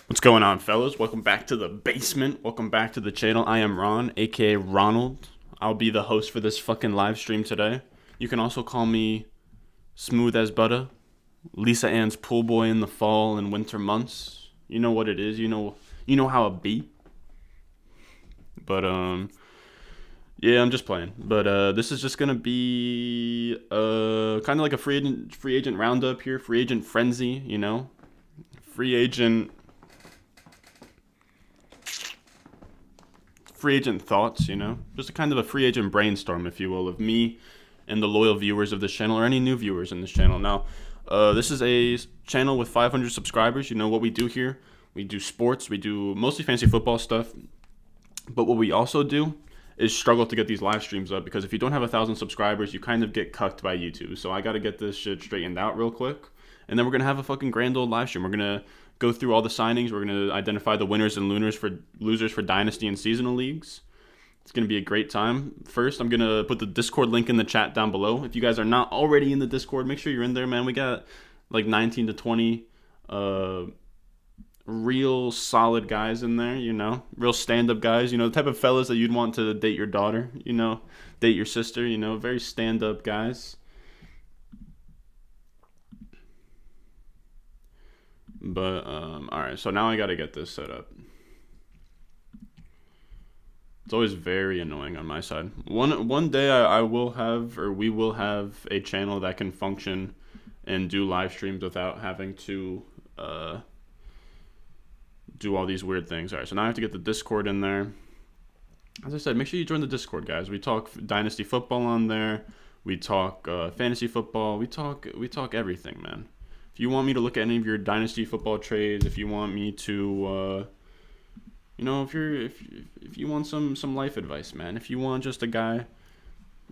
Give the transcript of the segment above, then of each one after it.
What's going on, fellas? Welcome back to the basement. Welcome back to the channel. I am Ron, aka Ronald. I'll be the host for this fucking live stream today. You can also call me Smooth as Butter, Lisa Ann's pool boy in the fall and winter months. You know what it is. You know how it be. But yeah, I'm just playing. But this is just gonna be kind of like a free agent roundup here, free agent frenzy. Free agent thoughts, just a kind of a free agent brainstorm, if you will, of me and the loyal viewers of this channel, or any new viewers in this channel. Now, this is a channel with 500 subscribers. You know what we do here? We do sports. We do mostly fantasy football stuff. But what we also do is struggle to get these live streams up, because if you don't have 1,000 subscribers, you kind of get cucked by YouTube. So I got to get this shit straightened out real quick. And then we're going to have a fucking grand old live stream. We're going to go through all the signings. We're going to identify the winners and losers for Dynasty and seasonal leagues. It's going to be a great time. First, I'm going to put the Discord link in the chat down below. If you guys are not already in the Discord, make sure you're in there, man. We got like 19 to 20 real solid guys in there, real stand-up guys, the type of fellas that you'd want to date your daughter, date your sister, very stand-up guys. But, alright, so now I gotta get this set up. It's always very annoying on my side. One day we will have a channel that can function and do live streams without having to do all these weird things. Alright, so now I have to get the Discord in there. As I said, make sure you join the Discord, guys. We talk Dynasty football on there. We talk fantasy football. We talk everything, man. If you want me to look at any of your Dynasty football trades, if you want me to, if you want some life advice, man. If you want just a guy,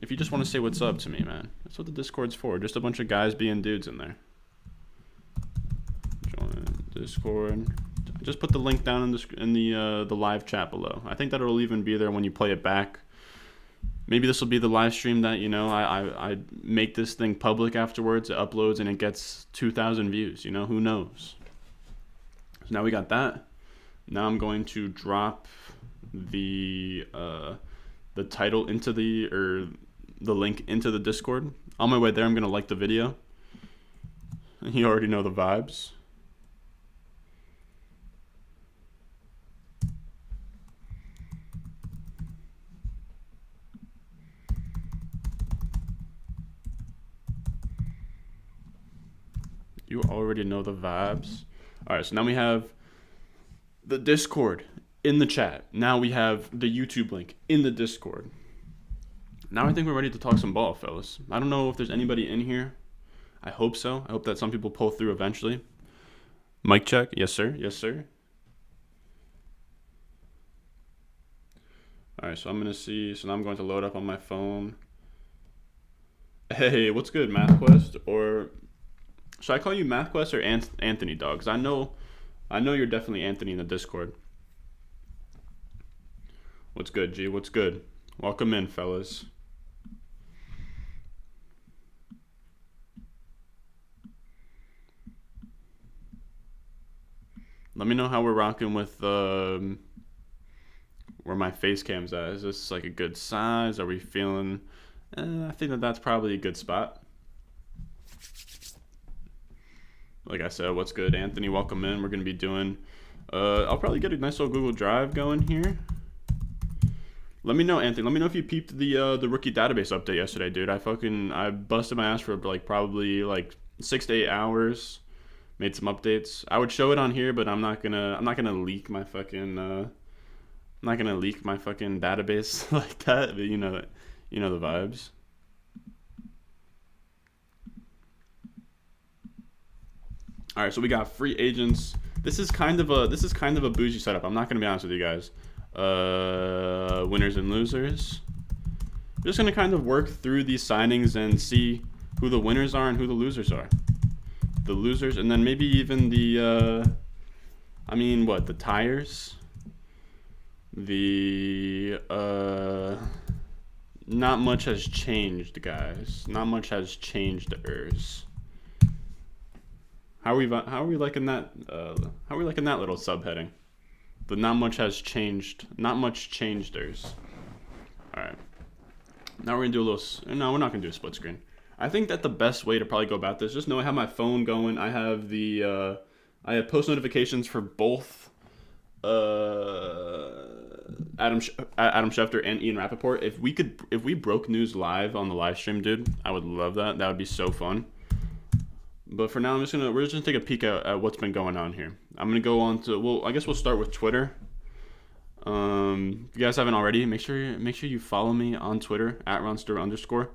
if you just want to say what's up to me, man. That's what the Discord's for. Just a bunch of guys being dudes in there. Join Discord. Just put the link down in the live chat below. I think that it'll even be there when you play it back. Maybe this will be the live stream that, I make this thing public afterwards. It uploads and it gets 2,000 views. Who knows? So now we got that. Now I'm going to drop the title into the link into the Discord. On my way there, I'm going to like the video. You already know the vibes. You already know the vibes. All right, so now we have the Discord in the chat. Now we have the YouTube link in the Discord. Now I think we're ready to talk some ball, fellas. I don't know if there's anybody in here. I hope so. I hope that some people pull through eventually. Mic check. Yes, sir. Yes, sir. All right, so I'm going to see. So now I'm going to load up on my phone. Hey, what's good, MathQuest? Or should I call you MathQuest or Anthony, dog? Because I know you're definitely Anthony in the Discord. What's good, G? What's good? Welcome in, fellas. Let me know how we're rocking with where my face cam's at. Is this like a good size? Are we feeling? I think that's probably a good spot. Like I said, what's good, Anthony? Welcome in. We're going to be doing... I'll probably get a nice little Google Drive going here. Let me know, Anthony. Let me know if you peeped the rookie database update yesterday, dude. I busted my ass for probably 6 to 8 hours. Made some updates. I would show it on here, but I'm not gonna leak my fucking database like that. But you know the vibes. All right, so we got free agents. This is kind of a bougie setup. I'm not gonna be honest with you guys. Winners and losers. I'm just gonna kind of work through these signings and see who the winners are and who the losers are. The losers, and then maybe even the the tires. Not much has changed, guys. Not much has changed. How are we liking that? How are we liking that little subheading? The not much has changed. Not much changeders. All right. Now we're gonna do a little. No, we're not gonna do a split screen. I think that the best way to probably go about this, just know I have my phone going. I have the I have post notifications for both Adam Schefter and Ian Rappaport. If we broke news live on the live stream, dude, I would love that. That would be so fun. But for now, we're just gonna take a peek at what's been going on here. I'm gonna go on to, well, I guess we'll start with Twitter. If you guys haven't already, make sure you follow me on Twitter at @Ronster_.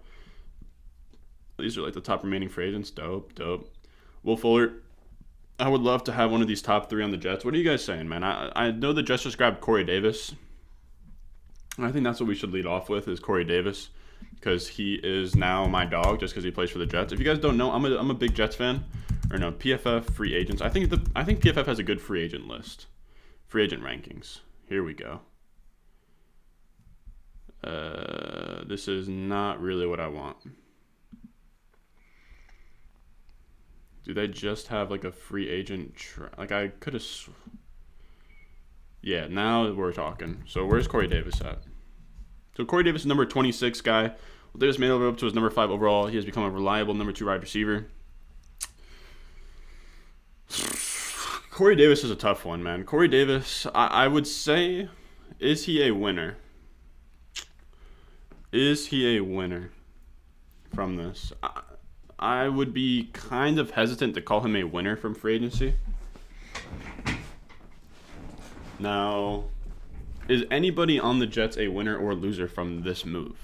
These are like the top remaining free agents. Dope. Will Fuller. I would love to have one of these top 3 on the Jets. What are you guys saying, man? I know the Jets just grabbed Corey Davis. And I think that's what we should lead off with is Corey Davis, because he is now my dog just because he plays for the Jets. If you guys don't know, I'm a big Jets fan. Or no, PFF free agents. I think PFF has a good free agent list. Free agent rankings. Here we go. This is not really what I want. Do they just have like a free agent? Like I could have. Yeah, now we're talking. So where's Corey Davis at? So Corey Davis is number 26 guy. Well, they just made it up to his number 5 overall. He has become a reliable number 2 wide receiver. Corey Davis is a tough one, man. Corey Davis, I would say, is he a winner? Is he a winner from this? I would be kind of hesitant to call him a winner from free agency. Now, is anybody on the Jets a winner or loser from this move?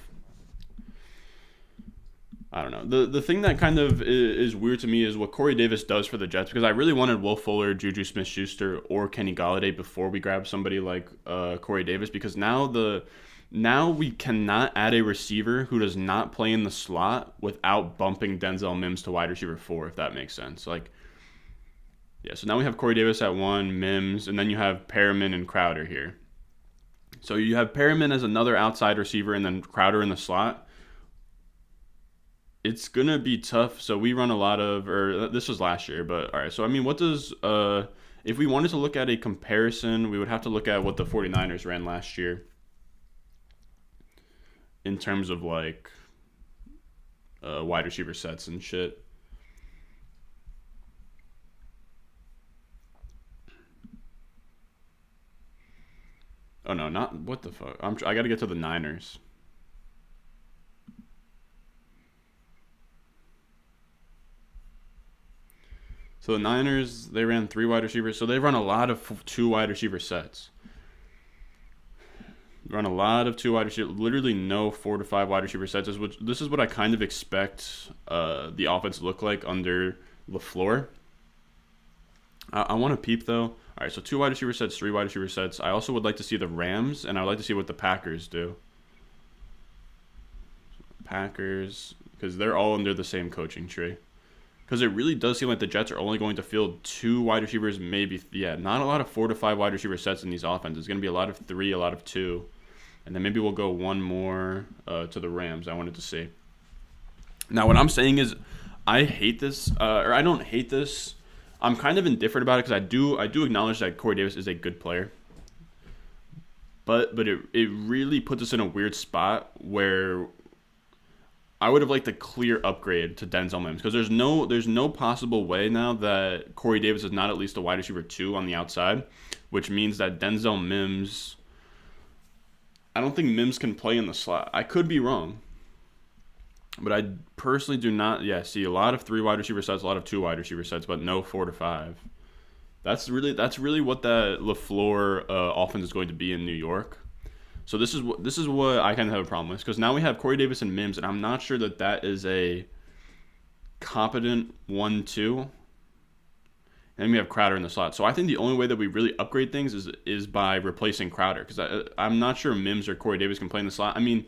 I don't know. The thing that kind of is weird to me is what Corey Davis does for the Jets, because I really wanted Will Fuller, Juju Smith-Schuster, or Kenny Golladay before we grab somebody like Corey Davis, because now we cannot add a receiver who does not play in the slot without bumping Denzel Mims to wide receiver 4, if that makes sense. Like, yeah, so now we have Corey Davis at 1, Mims, and then you have Perriman and Crowder here. So you have Perriman as another outside receiver and then Crowder in the slot. It's going to be tough. So we run a lot of, or this was last year, but all right. So, I mean, what does, if we wanted to look at a comparison, we would have to look at what the 49ers ran last year in terms of like wide receiver sets and shit. Oh no, not what the fuck. I got to get to the Niners. So the Niners, they ran 3 wide receivers. So they run a lot of 2 wide receiver sets. Run a lot of 2 wide receivers. Literally no 4 to 5 wide receiver sets. This is what I kind of expect the offense to look like under LaFleur. I want to peep though. All right, so 2 wide receiver sets, 3 wide receiver sets. I also would like to see the Rams, and I would like to see what the Packers do. Packers, because they're all under the same coaching tree. Because it really does seem like the Jets are only going to field 2 wide receivers, maybe. Yeah, not a lot of 4 to 5 wide receiver sets in these offenses. It's going to be a lot of 3, a lot of 2. And then maybe we'll go 1 more to the Rams. I wanted to see. Now, what I'm saying is I hate this, or I don't hate this. I'm kind of indifferent about it because I do acknowledge that Corey Davis is a good player. But it really puts us in a weird spot where I would have liked a clear upgrade to Denzel Mims, because there's no possible way now that Corey Davis is not at least a wide receiver 2 on the outside, which means that Denzel Mims, I don't think Mims can play in the slot. I could be wrong, but I personally do not see a lot of 3 wide receiver sets, a lot of 2 wide receiver sets, but no 4 to 5. That's really what that LaFleur offense is going to be in New York. So this is what I kind of have a problem with, because now we have Corey Davis and Mims, and I'm not sure that is a competent 1-2. And we have Crowder in the slot. So I think the only way that we really upgrade things is by replacing Crowder, because I'm not sure Mims or Corey Davis can play in the slot. I mean,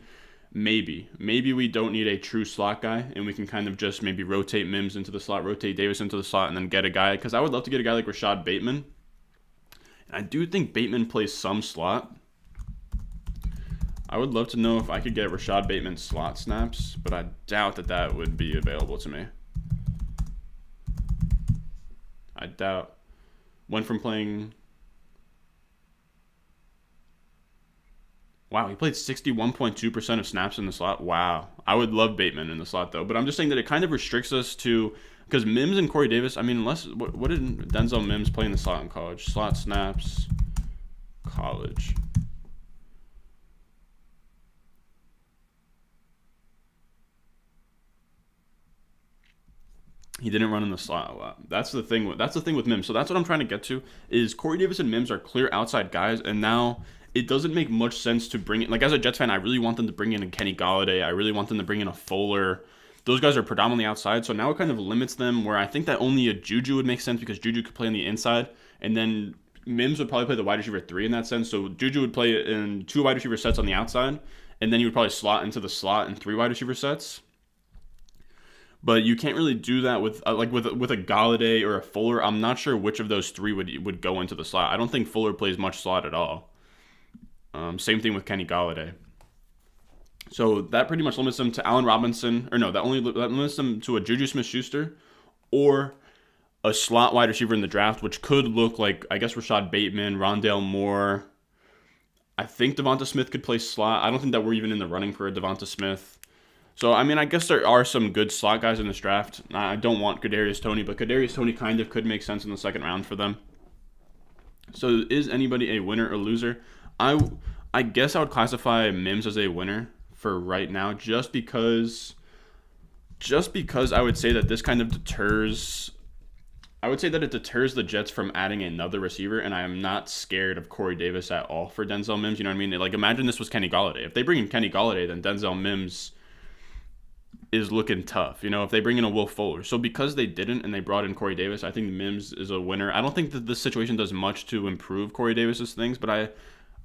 maybe we don't need a true slot guy, and we can kind of just maybe rotate Mims into the slot, rotate Davis into the slot, and then get a guy, because I would love to get a guy like Rashad Bateman. And I do think Bateman plays some slot. I would love to know if I could get Rashad Bateman slot snaps, but I doubt that would be available to me. I doubt. Went from playing... Wow, he played 61.2% of snaps in the slot. Wow. I would love Bateman in the slot, though. But I'm just saying that it kind of restricts us to... Because Mims and Corey Davis, I mean, unless... What did Denzel Mims play in the slot in college? Slot snaps, college. He didn't run in the slot a lot. That's the thing with Mims. So that's what I'm trying to get to, is Corey Davis and Mims are clear outside guys, and now... It doesn't make much sense to bring it. Like, as a Jets fan, I really want them to bring in a Kenny Golladay. I really want them to bring in a Fuller. Those guys are predominantly outside, so now it kind of limits them, where I think that only a Juju would make sense because Juju could play on the inside, and then Mims would probably play the wide receiver 3 in that sense. So Juju would play in 2 wide receiver sets on the outside, and then you would probably slot into the slot in 3 wide receiver sets. But you can't really do that with a Golladay or a Fuller. I'm not sure which of those 3 would go into the slot. I don't think Fuller plays much slot at all. Same thing with Kenny Golladay. So that pretty much limits them to Allen Robinson. Or no, that limits them to a Juju Smith-Schuster or a slot wide receiver in the draft, which could look like, I guess, Rashad Bateman, Rondale Moore. I think Devonta Smith could play slot. I don't think that we're even in the running for a Devonta Smith. So, I mean, I guess there are some good slot guys in this draft. I don't want Kadarius Toney, but Kadarius Toney kind of could make sense in the second round for them. So is anybody a winner or loser? I guess I would classify Mims as a winner for right now, just because I would say that this kind of deters. I would say that it deters the Jets from adding another receiver, and I am not scared of Corey Davis at all for Denzel Mims. You know what I mean? Like, imagine this was Kenny Golladay. If they bring in Kenny Golladay, then Denzel Mims is looking tough. You know, if they bring in a Will Fuller. So because they didn't and they brought in Corey Davis, I think Mims is a winner. I don't think that this situation does much to improve Corey Davis's things, but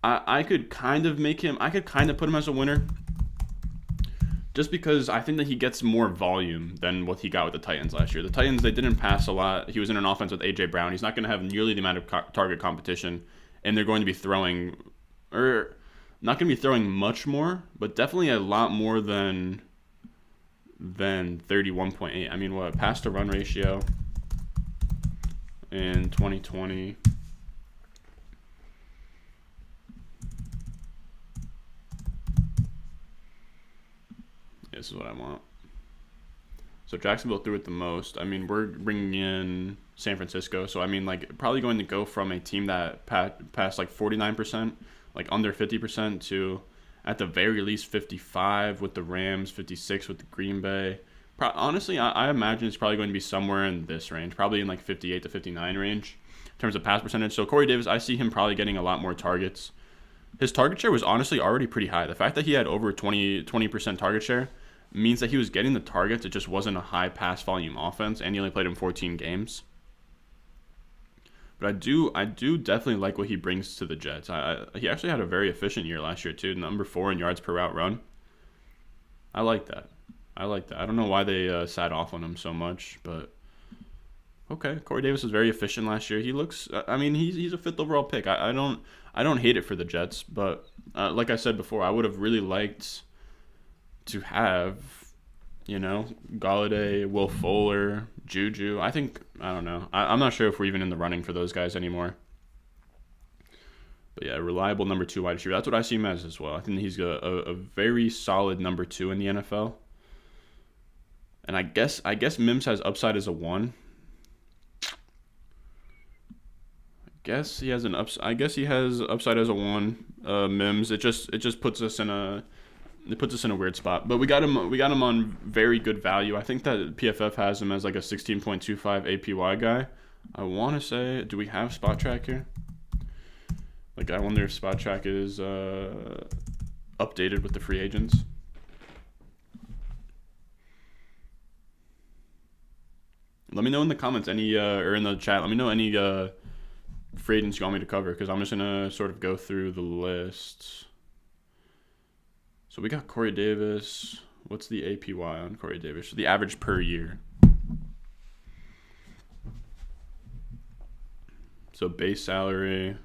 I could kind of put him as a winner, just because I think that he gets more volume than what he got with the Titans last year. The Titans, they didn't pass a lot. He was in an offense with A.J. Brown. He's not going to have nearly the amount of target competition, and they're going to be throwing, or not going to be throwing much more, but definitely a lot more than 31.8. I mean, what, pass to run ratio in 2020? This is what I want. So Jacksonville threw it the most. I mean, we're bringing in San Francisco. So, I mean, like, probably going to go from a team that passed like 49%, like under 50%, to at the very least 55 with the Rams, 56 with the Green Bay. Honestly, I imagine it's probably going to be somewhere in this range, probably in like 58 to 59 range in terms of pass percentage. So Corey Davis, I see him probably getting a lot more targets. His target share was honestly already pretty high. The fact that he had over 20% target share means that he was getting the targets. It just wasn't a high pass volume offense, and he only played in 14 games. But I do definitely like what he brings to the Jets. He actually had a very efficient year last year too, number 4 in yards per route run. I like that. I don't know why they sat off on him so much, but okay. Corey Davis was very efficient last year. He looks. I mean, he's a 5th overall pick. I don't hate it for the Jets, but like I said before, I would have really liked to have, you know, Golladay, Will Fuller, Juju. I don't know. I'm not sure if we're even in the running for those guys anymore. But yeah, reliable number 2 wide receiver. That's what I see him as well. I think he's a very solid number 2 in the NFL. And I guess Mims has upside as a 1. I guess he has upside as a 1. Mims. It just puts us in a weird spot. But we got him on very good value. I think that PFF has him as like a 16.25 APY guy. I want to say, do we have Spot Track here? Like, I wonder if Spot Track is updated with the free agents. Let me know in the comments or in the chat. Let me know any free agents you want me to cover, because I'm just gonna sort of go through the list. So we got Corey Davis. What's the APY on Corey Davis? So the average per year. So base salary,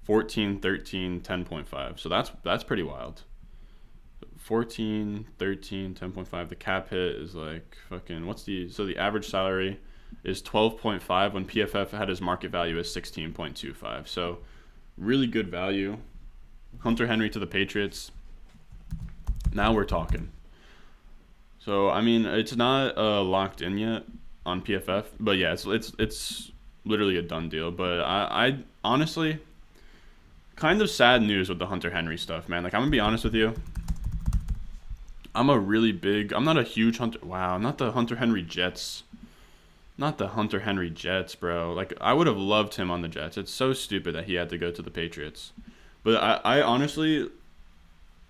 14, 13, 10.5. So that's pretty wild. 14, 13, 10.5. The cap hit is like fucking, so the average salary is 12.5 when PFF had his market value as 16.25. So really good value. Hunter Henry to the Patriots. Now we're talking. So I mean, it's not locked in yet on PFF, but yeah, it's literally a done deal. But I honestly, kind of sad news with the Hunter Henry stuff, man. Like, I'm gonna be honest with you. I'm not a huge Hunter. Wow, not the Hunter Henry Jets. Not the Hunter Henry Jets, bro. Like, I would have loved him on the Jets. It's so stupid that he had to go to the Patriots. But I honestly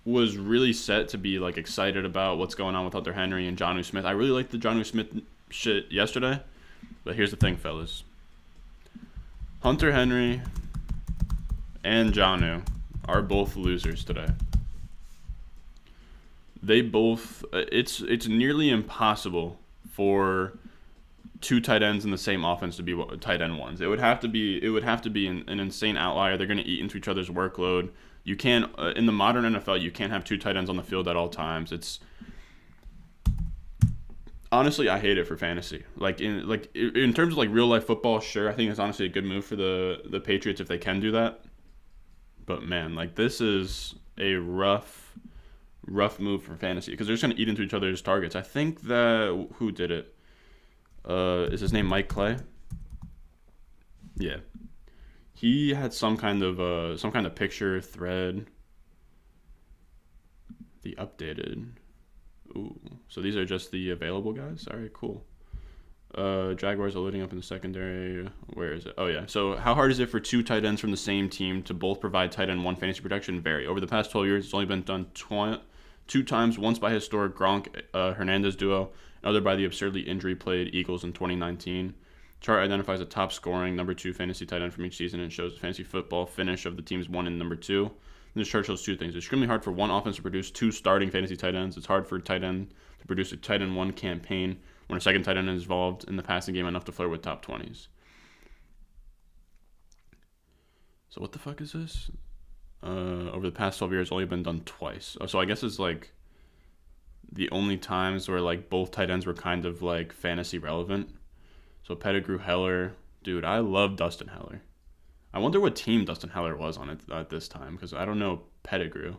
was really set to be, like, excited about what's going on with Hunter Henry and Jonnu Smith. I really liked the Jonnu Smith shit yesterday. But here's the thing, fellas. Hunter Henry and Jonnu are both losers today. They both... It's nearly impossible for two tight ends in the same offense to be tight end ones. It would have to be an insane outlier. They're going to eat into each other's workload. You can't in the modern NFL, you can't have two tight ends on the field at all times. It's honestly, I hate it for fantasy. Like in terms of like real life football, sure, I think it's honestly a good move for the Patriots if they can do that. But man, like, this is a rough move for fantasy because they're just going to eat into each other's targets. I think that who did it? Is his name Mike Clay? Yeah, he had some kind of picture thread. The updated. Ooh, so these are just the available guys. All right, cool. Jaguars are loading up in the secondary. Where is it? Oh yeah. So how hard is it for two tight ends from the same team to both provide tight end one fantasy protection? Vary. Over the past 12 years, it's only been done two times. Once by historic Gronk Hernandez duo. Other by the absurdly injury-plagued Eagles in 2019. Chart identifies a top-scoring number 2 fantasy tight end from each season and shows the fantasy football finish of the team's 1 and number 2. And this chart shows two things. It's extremely hard for one offense to produce two starting fantasy tight ends. It's hard for a tight end to produce a tight end 1 campaign when a second tight end is involved in the passing game enough to flirt with top 20s. So what the fuck is this? Over the past 12 years, it's only been done twice. So I guess it's like the only times where like both tight ends were kind of like fantasy relevant. So Pettigrew, Heller, dude, I love Dustin Heller. I wonder what team Dustin Heller was on at this time because I don't know Pettigrew.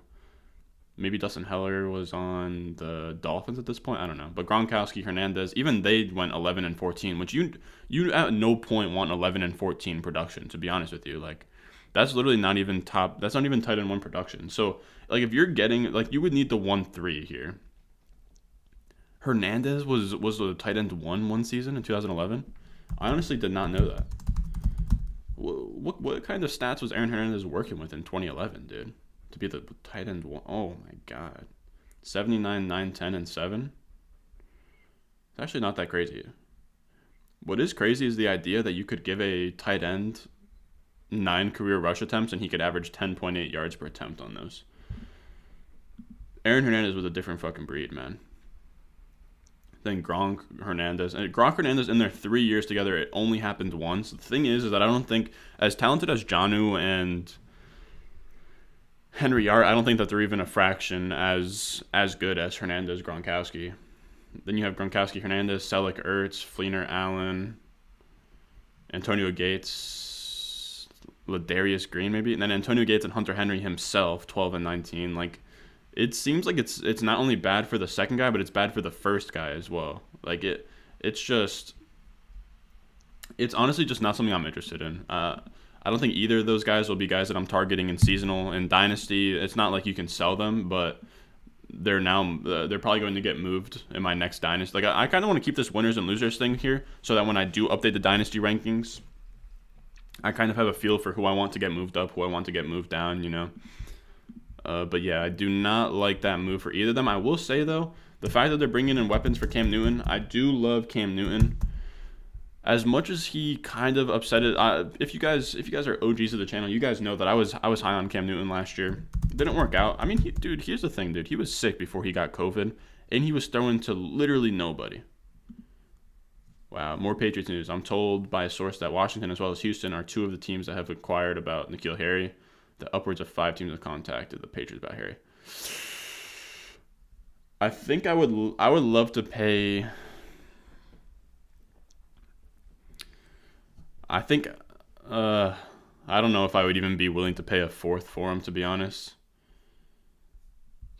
Maybe Dustin Heller was on the Dolphins at this point. I don't know. But Gronkowski, Hernandez, even they went 11 and 14, which you at no point want 11 and 14 production. To be honest with you, like that's literally not even top. That's not even tight end 1 production. So like if you're getting like you would need the 1-3 here. Hernandez was a tight end 1 season in 2011. I honestly did not know that. What kind of stats was Aaron Hernandez working with in 2011, dude? To be the tight end 1. Oh my god. 79, 9, 10, and 7. It's actually not that crazy. What is crazy is the idea that you could give a tight end 9 career rush attempts and he could average 10.8 yards per attempt on those. Aaron Hernandez was a different fucking breed, man. Then Gronk Hernandez. And Gronk Hernandez in their 3 years together, it only happened once. The thing is that I don't think, as talented as Jonnu and Henry are, I don't think that they're even a fraction as good as Hernandez, Gronkowski. Then you have Gronkowski, Hernandez, Selleck, Ertz, Fleener, Allen, Antonio Gates, Ladarius Green maybe, and then Antonio Gates and Hunter Henry himself, 12 and 19. Like, it seems like it's not only bad for the second guy, but it's bad for the first guy as well. Like it's honestly just not something I'm interested in. I don't think either of those guys will be guys that I'm targeting in seasonal and dynasty. It's not like you can sell them, but they're probably going to get moved in my next dynasty. Like I kind of want to keep this winners and losers thing here, so that when I do update the dynasty rankings, I kind of have a feel for who I want to get moved up, who I want to get moved down. You know. But yeah, I do not like that move for either of them. I will say, though, the fact that they're bringing in weapons for Cam Newton, I do love Cam Newton. As much as he kind of upset it, if you guys are OGs of the channel, you guys know that I was high on Cam Newton last year. It didn't work out. I mean, here's the thing, dude. He was sick before he got COVID, and he was throwing to literally nobody. Wow, more Patriots news. I'm told by a source that Washington as well as Houston are two of the teams that have inquired about N'Keal Harry. The upwards of 5 teams have contacted the Patriots about Harry. I think I would love to pay I think, uh, I don't know if I would even be willing to pay a fourth for him, to be honest.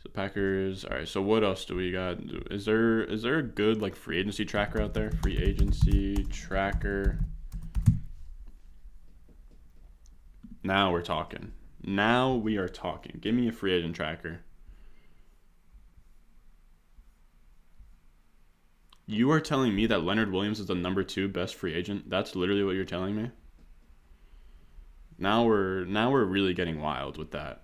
So Packers. All right. So what else do we got? Is there a good like free agency tracker out there? Free agency tracker. Now we're talking. Now we are talking. Give me a free agent tracker. You are telling me that Leonard Williams is the number 2 best free agent? That's literally what you're telling me? Now we're really getting wild with that.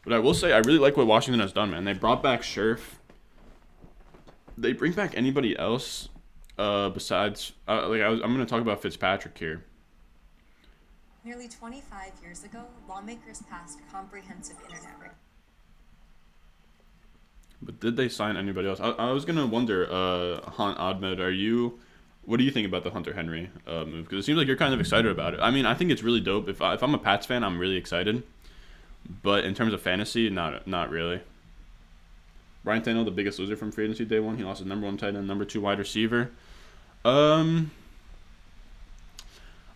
But I will say I really like what Washington has done, man. They brought back Scherf. They bring back anybody else besides I'm going to talk about Fitzpatrick here. Nearly 25 years ago, lawmakers passed comprehensive internet regulation. But did they sign anybody else? I was gonna wonder, Hunt Ahmed, what do you think about the Hunter Henry move? Because it seems like you're kind of excited about it. I mean, I think it's really dope. If I'm a Pats fan, I'm really excited. But in terms of fantasy, not really. Ryan Tannehill, the biggest loser from free agency day 1. He lost his number 1 tight end, number 2 wide receiver.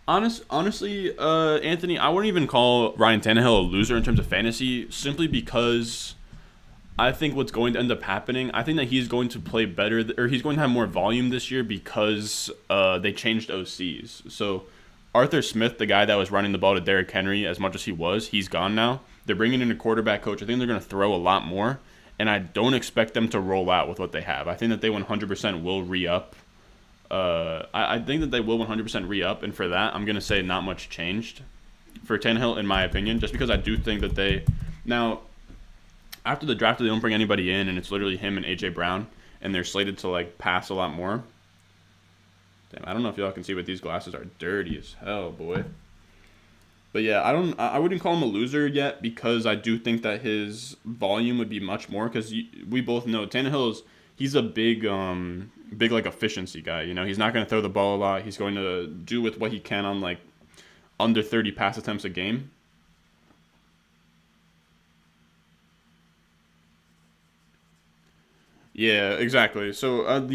Honestly, Anthony, I wouldn't even call Ryan Tannehill a loser in terms of fantasy, simply because I think what's going to end up happening, I think that he's going to play better, or he's going to have more volume this year because they changed OCs. So Arthur Smith, the guy that was running the ball to Derrick Henry as much as he's gone now. They're bringing in a quarterback coach. I think they're going to throw a lot more, and I don't expect them to roll out with what they have. I think that they 100% will re-up. I think that they will 100% re-up, and for that, I'm going to say not much changed for Tannehill, in my opinion, just because I do think that they... Now, after the draft, they don't bring anybody in, and it's literally him and A.J. Brown, and they're slated to, like, pass a lot more. Damn, I don't know if y'all can see, but these glasses are dirty as hell, boy. But yeah, I wouldn't call him a loser yet, because I do think that his volume would be much more, because we both know Tannehill he's a big like efficiency guy. You know, he's not going to throw the ball a lot. He's going to do with what he can on like under 30 pass attempts a game. Yeah, exactly. So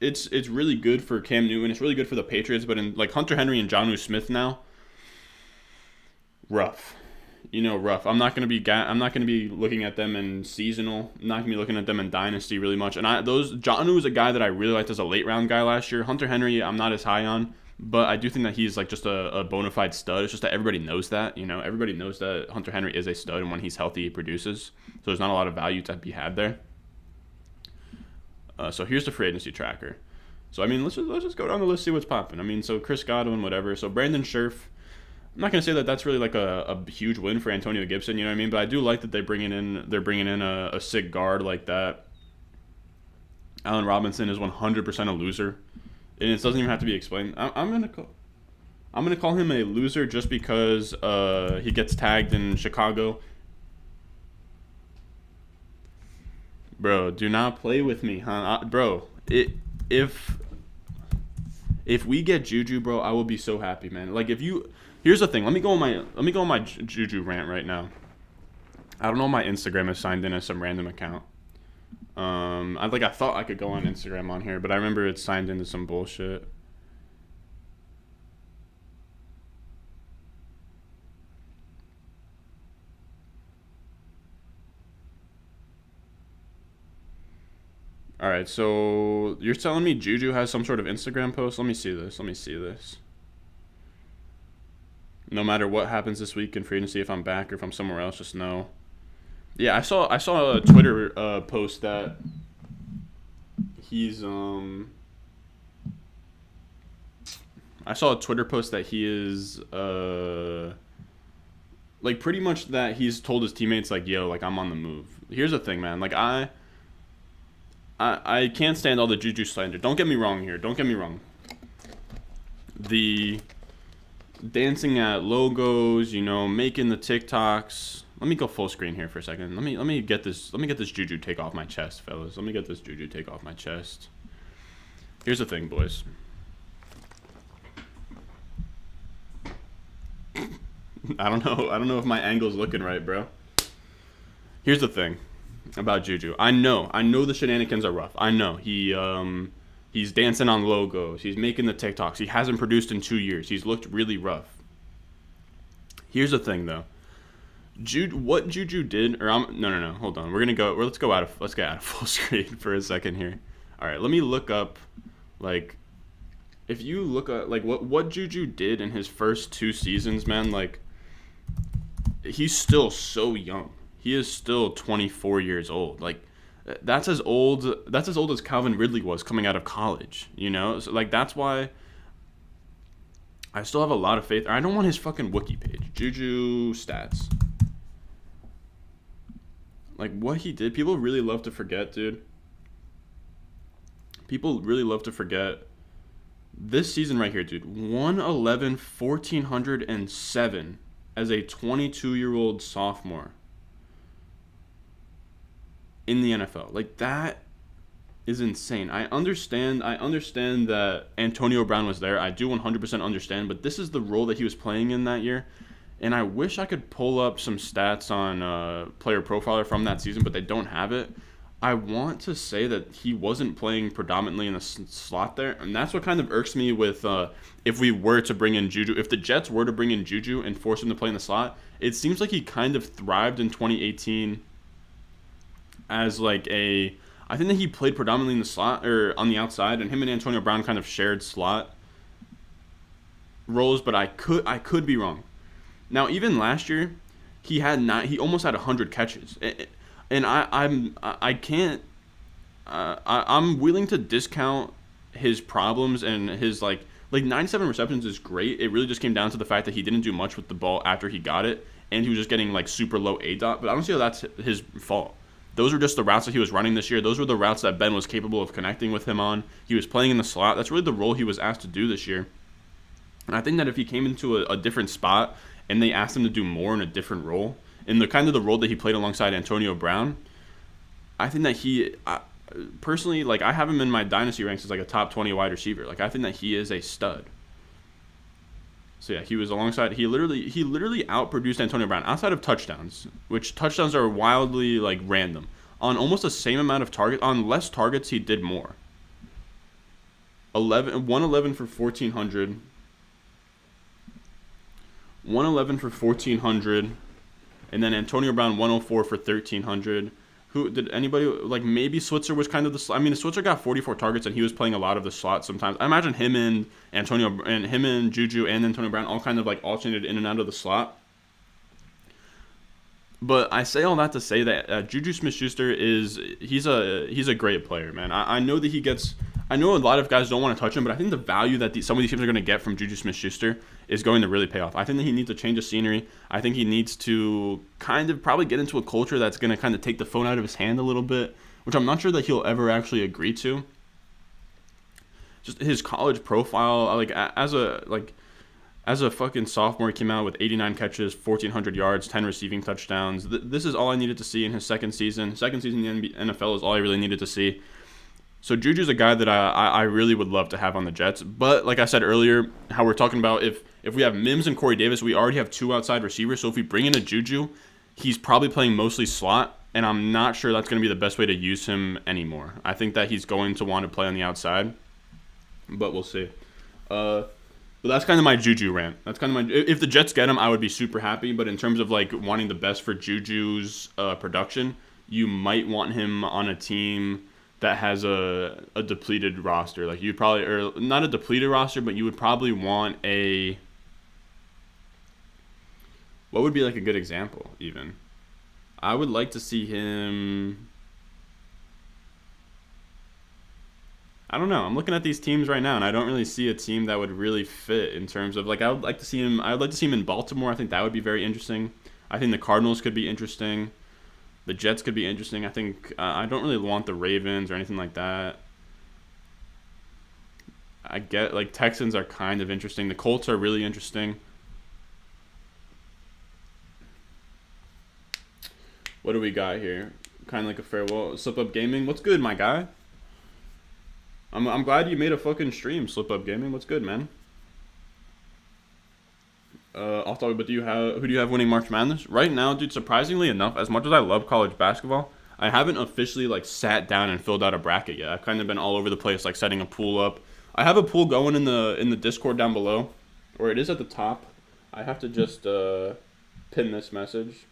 it's really good for Cam Newton. It's really good for the Patriots. But in like Hunter Henry and Jonnu Smith now, rough. Rough. I'm not gonna be looking at them in seasonal. I'm not gonna be looking at them in Dynasty really much. And Jonnu is a guy that I really liked as a late round guy last year. Hunter Henry, I'm not as high on, but I do think that he's like just a bona fide stud. It's just that everybody knows that. Everybody knows that Hunter Henry is a stud, and when he's healthy, he produces. So there's not a lot of value to be had there. So here's the free agency tracker. So I mean, let's just go down the list, see what's popping. I mean, so Chris Godwin, whatever. So Brandon Scherf. I'm not gonna say that that's really like a huge win for Antonio Gibson. You know what I mean? But I do like that they're bringing in a sick guard like that. Allen Robinson is 100% a loser, and it doesn't even have to be explained. I'm gonna call him a loser just because he gets tagged in Chicago. Bro, do not play with me, huh? Bro, if we get Juju, bro, I will be so happy, man. Like here's the thing. Let me go on my Juju rant right now. I don't know. My Instagram is signed in as some random account. I thought I could go on Instagram on here, but I remember it's signed into some bullshit. All right, so you're telling me Juju has some sort of Instagram post? Let me see this. No matter what happens this week in free agency, if I'm back or if I'm somewhere else, just know. Yeah, I saw a Twitter post that he's I saw a Twitter post that he is like pretty much that he's told his teammates like, yo, like I'm on the move. Here's the thing, man. Like I can't stand all the Juju slander. Don't get me wrong here. Don't get me wrong. The dancing at logos, making the TikToks. Let me go full screen here for a second. Let me get this Juju take off my chest, fellas. Let me get this Juju take off my chest. Here's the thing, boys. I don't know if my angle's looking right, bro. Here's the thing about Juju. I know the shenanigans are rough. I know he He's dancing on logos. He's making the TikToks. He hasn't produced in 2 years. He's looked really rough. Here's the thing, though. What Juju did, or no, hold on. Let's get out of full screen for a second here. All right, let me look up, like, if you look at like what Juju did in his first 2 seasons, man, like, he's still so young. He is still 24 years old. Like, that's as old as Calvin Ridley was coming out of college. You know, so, like, that's why I still have a lot of faith. I don't want his fucking wiki page. Juju stats. Like, what he did, people really love to forget, dude. People really love to forget. This season right here, dude. 111, 1,407 as a 22-year-old sophomore in the NFL. Like, that is insane. I understand that Antonio Brown was there. I do 100% understand, but this is the role that he was playing in that year. And I wish I could pull up some stats on Player Profiler from that season, but they don't have it. I want to say that he wasn't playing predominantly in the slot there, and that's what kind of irks me with if we were to bring in Juju. If the Jets were to bring in Juju and force him to play in the slot, it seems like he kind of thrived in 2018 as like a... I think that he played predominantly in the slot or on the outside, and him and Antonio Brown kind of shared slot roles, but I could be wrong. Now, even last year, he almost had 100 catches, and I'm willing to discount his problems and his like 97 receptions is great. It really just came down to the fact that he didn't do much with the ball after he got it, and he was just getting like super low ADOT. But I don't see how that's his fault. Those were just the routes that he was running this year. Those were the routes that Ben was capable of connecting with him on. He was playing in the slot. That's really the role he was asked to do this year. And I think that if he came into a different spot and they asked him to do more in a different role, in the kind of the role that he played alongside Antonio Brown, I think that he, personally, like, I have him in my Dynasty ranks as like a top 20 wide receiver. Like, I think that he is a stud. So yeah, he was alongside, he literally outproduced Antonio Brown outside of touchdowns, which touchdowns are wildly like random. On almost the same amount of targets, on less targets, he did more. 111 for 1,400. 111 for 1,400, and then Antonio Brown 104 for 1,300. Who did anybody like? Maybe Switzer was kind of the. I mean, Switzer got 44 targets, and he was playing a lot of the slot sometimes. I imagine him and Juju and Antonio Brown all kind of like alternated in and out of the slot. But I say all that to say that Juju Smith-Schuster he's a great player, man. I know that he gets. I know a lot of guys don't want to touch him, but I think the value that some of these teams are going to get from Juju Smith-Schuster is going to really pay off. I think that he needs to change of scenery. I think he needs to kind of probably get into a culture that's going to kind of take the phone out of his hand a little bit, which I'm not sure that he'll ever actually agree to. Just his college profile, like as a fucking sophomore, he came out with 89 catches, 1,400 yards, 10 receiving touchdowns. This is all I needed to see in his second season. Second season in the NFL is all I really needed to see. So Juju's a guy that I really would love to have on the Jets. But like I said earlier, how we're talking about if we have Mims and Corey Davis, we already have 2 outside receivers. So if we bring in a Juju, he's probably playing mostly slot, and I'm not sure that's going to be the best way to use him anymore. I think that he's going to want to play on the outside, but we'll see. But that's kind of my Juju rant. That's kind of my. If the Jets get him, I would be super happy. But in terms of like wanting the best for Juju's production, you might want him on a team that has a depleted roster. Like you'd probably, or not a depleted roster, but you would probably want a, what would be like a good example even? I would like to see him, I don't know. I'm looking at these teams right now and I don't really see a team that would really fit in terms of like, I would like to see him in Baltimore. I think that would be very interesting. I think the Cardinals could be interesting. The Jets could be interesting. I think I don't really want the Ravens or anything like that. I get like Texans are kind of interesting. The Colts are really interesting. What do we got here? Kind of like a farewell. Slip Up Gaming. What's good, my guy? I'm glad you made a fucking stream, Slip Up Gaming. What's good, man? I'll talk about who do you have winning March Madness? Right now, dude, surprisingly enough, as much as I love college basketball, I haven't officially like sat down and filled out a bracket yet. I've kind of been all over the place, like setting a pool up. I have a pool going in the Discord down below, or it is at the top. I have to just pin this message.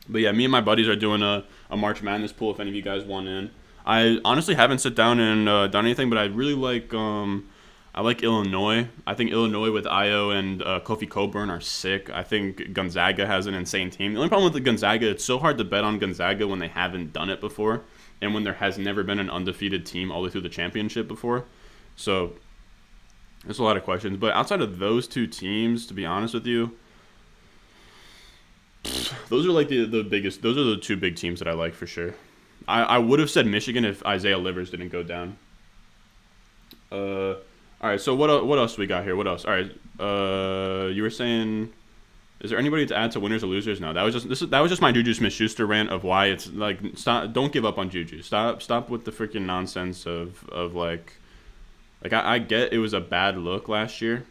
But yeah, me and my buddies are doing a March Madness pool. If any of you guys want in, I honestly haven't sat down and done anything, but I really like I like Illinois. I think Illinois with Io and Kofi Cockburn are sick. I think Gonzaga has an insane team. The only problem with the Gonzaga, it's so hard to bet on Gonzaga when they haven't done it before, and when there has never been an undefeated team all the way through the championship before. So there's a lot of questions. But outside of those two teams, to be honest with you, those are like the biggest. Those are the two big teams that I like for sure. I would have said Michigan if Isaiah Livers didn't go down. All right, so what else do we got here? What else? All right, you were saying, is there anybody to add to winners or losers? No, that was just my Juju Smith-Schuster rant of why it's like, stop, don't give up on Juju. Stop with the freaking nonsense of like I get it was a bad look last year.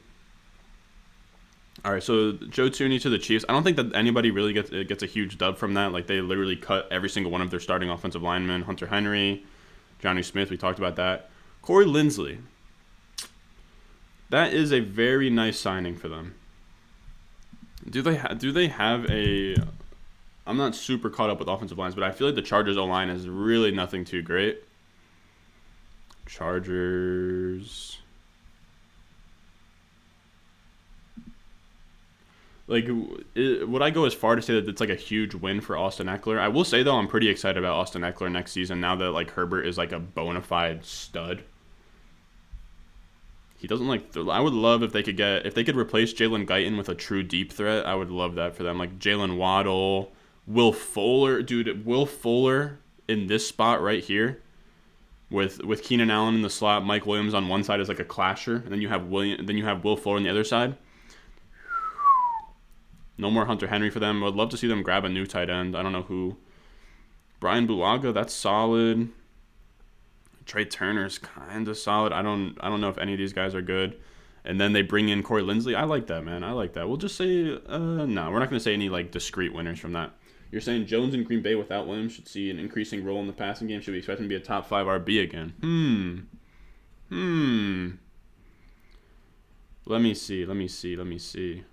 All right, so Joe Tooney to the Chiefs. I don't think that anybody really gets a huge dub from that. Like, they literally cut every single one of their starting offensive linemen. Hunter Henry, Jonnu Smith, we talked about that. Corey Linsley. That is a very nice signing for them. Do they have a... I'm not super caught up with offensive lines, but I feel like the Chargers O-line is really nothing too great. Chargers... Like, would I go as far to say that it's like a huge win for Austin Eckler? I will say, though, I'm pretty excited about Austin Eckler next season now that, like, Herbert is like a bona fide stud. He doesn't like... I would love if they could replace Jalen Guyton with a true deep threat. I would love that for them. Like, Jalen Waddle, Will Fuller. Dude, Will Fuller in this spot right here with Keenan Allen in the slot, Mike Williams on one side is like a clasher, and then you have Will Fuller on the other side. No more Hunter Henry for them. I would love to see them grab a new tight end. I don't know who. Brian Bulaga, that's solid. Trey Turner's kind of solid. I don't know if any of these guys are good. And then they bring in Corey Linsley. I like that, man. I like that. We'll just say, no, we're not going to say any like discrete winners from that. You're saying Jones and Green Bay without Williams should see an increasing role in the passing game. Should we expect him to be a top 5 RB again? Let me see.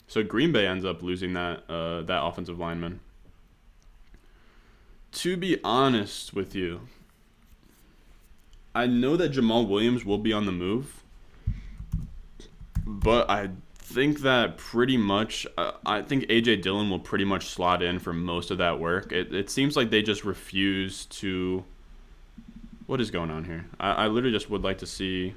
So Green Bay ends up losing that offensive lineman. To be honest with you, I know that Jamal Williams will be on the move, but I think that pretty much, I think A.J. Dillon will pretty much slot in for most of that work. It seems like they just refuse to... What is going on here? I literally just would like to see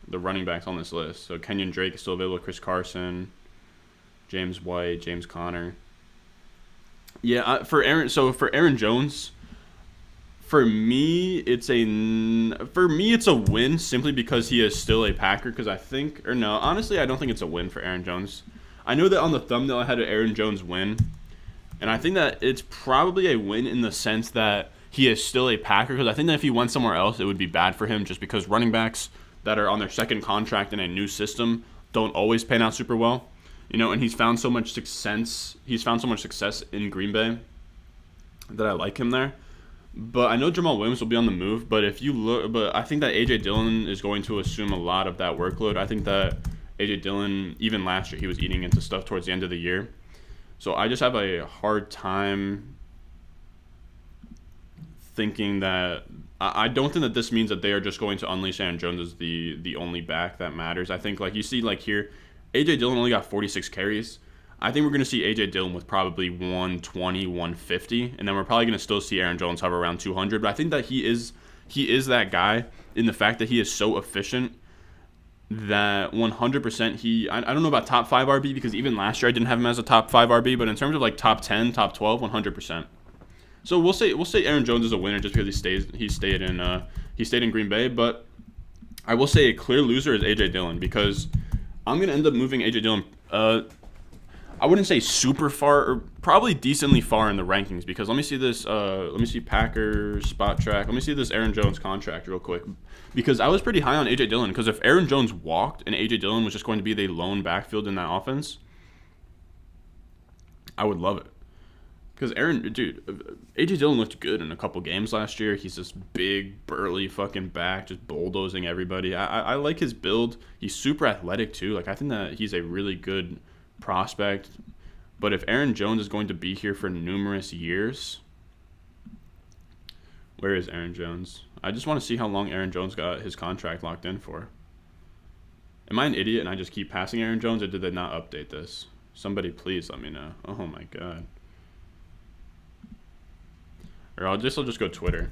the running backs on this list. So Kenyon Drake is still available, Chris Carson, James White, James Conner. Yeah, for Aaron Jones, for me it's a win simply because he is still a Packer. Because I don't think it's a win for Aaron Jones. I know that on the thumbnail I had an Aaron Jones win, and I think that it's probably a win in the sense that he is still a Packer. Because I think that if he went somewhere else, it would be bad for him, just because running backs that are on their second contract in a new system don't always pan out super well, and he's found so much success. He's found so much success in Green Bay that I like him there. But I know Jamal Williams will be on the move. But I think that A.J. Dillon is going to assume a lot of that workload. I think that A.J. Dillon, even last year, he was eating into stuff towards the end of the year. So I just have a hard time thinking that... I don't think that this means that they are just going to unleash Aaron Jones as the only back that matters. I think, like you see, like here, A.J. Dillon only got 46 carries. I think we're going to see A.J. Dillon with probably 120, 150, and then we're probably going to still see Aaron Jones hover around 200. But I think that he is that guy in the fact that he is so efficient that 100% I don't know about top 5 RB, because even last year I didn't have him as a top 5 RB, but in terms of like top 10, top 12, 100%. So we'll say Aaron Jones is a winner just because he stayed in Green Bay. But I will say a clear loser is A.J. Dillon, because I'm gonna end up moving A.J. Dillon. I wouldn't say super far, or probably decently far in the rankings, because let me see this. Let me see Packers spot track. Let me see this Aaron Jones contract real quick, because I was pretty high on A.J. Dillon. Because if Aaron Jones walked and A.J. Dillon was just going to be the lone backfield in that offense, I would love it. Because A.J. Dillon looked good in a couple games last year. He's this big, burly fucking back, just bulldozing everybody. I like his build. He's super athletic, too. Like, I think that he's a really good prospect. But if Aaron Jones is going to be here for numerous years... Where is Aaron Jones? I just want to see how long Aaron Jones got his contract locked in for. Am I an idiot and I just keep passing Aaron Jones, or did they not update this? Somebody please let me know. Oh, my God. Or I'll just go Twitter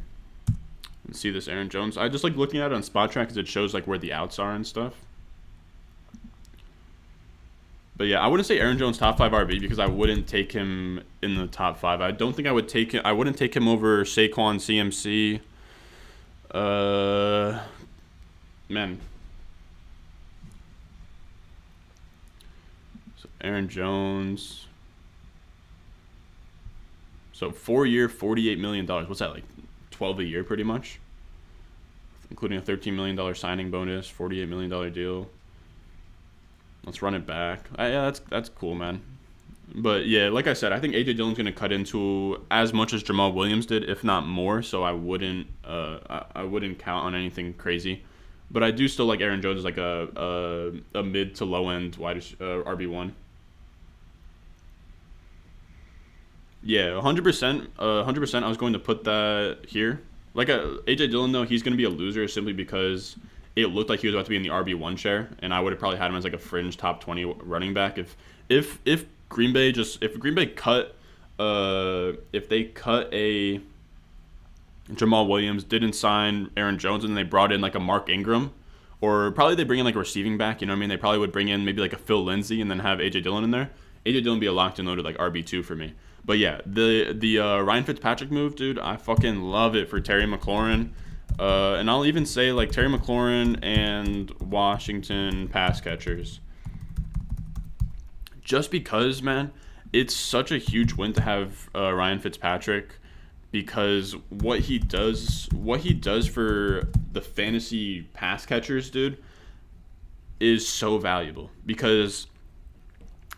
and see this Aaron Jones. I just like looking at it on Spot Track because it shows like where the outs are and stuff. But yeah, I wouldn't say Aaron Jones top 5 RB because I wouldn't take him in the top 5. I don't think I would take him. I wouldn't take him over Saquon, CMC. Man. So Aaron Jones. So 4-year, $48 million. What's that, like 12 a year pretty much? Including a $13 million signing bonus, $48 million deal. Let's run it back. Yeah, that's cool, man. But yeah, like I said, I think A.J. Dillon's going to cut into as much as Jamal Williams did, if not more. So I wouldn't count on anything crazy. But I do still like Aaron Jones as like a mid to low end wide RB1. Yeah, 100%. 100%. I was going to put that here. Like A.J. Dillon, though, he's going to be a loser simply because it looked like he was about to be in the RB1 chair, and I would have probably had him as like a fringe top 20 running back if Green Bay cut if they cut a Jamal Williams, didn't sign Aaron Jones, and they brought in like a Mark Ingram, or probably they bring in like a receiving back. You know what I mean? They probably would bring in maybe like a Phil Lindsay and then have A.J. Dillon in there. A.J. Dillon would be a locked and loaded like RB2 for me. But yeah, the Ryan Fitzpatrick move, dude, I fucking love it for Terry McLaurin. And I'll even say like Terry McLaurin and Washington pass catchers. Just because, man, it's such a huge win to have Ryan Fitzpatrick, because what he does for the fantasy pass catchers, dude, is so valuable. Because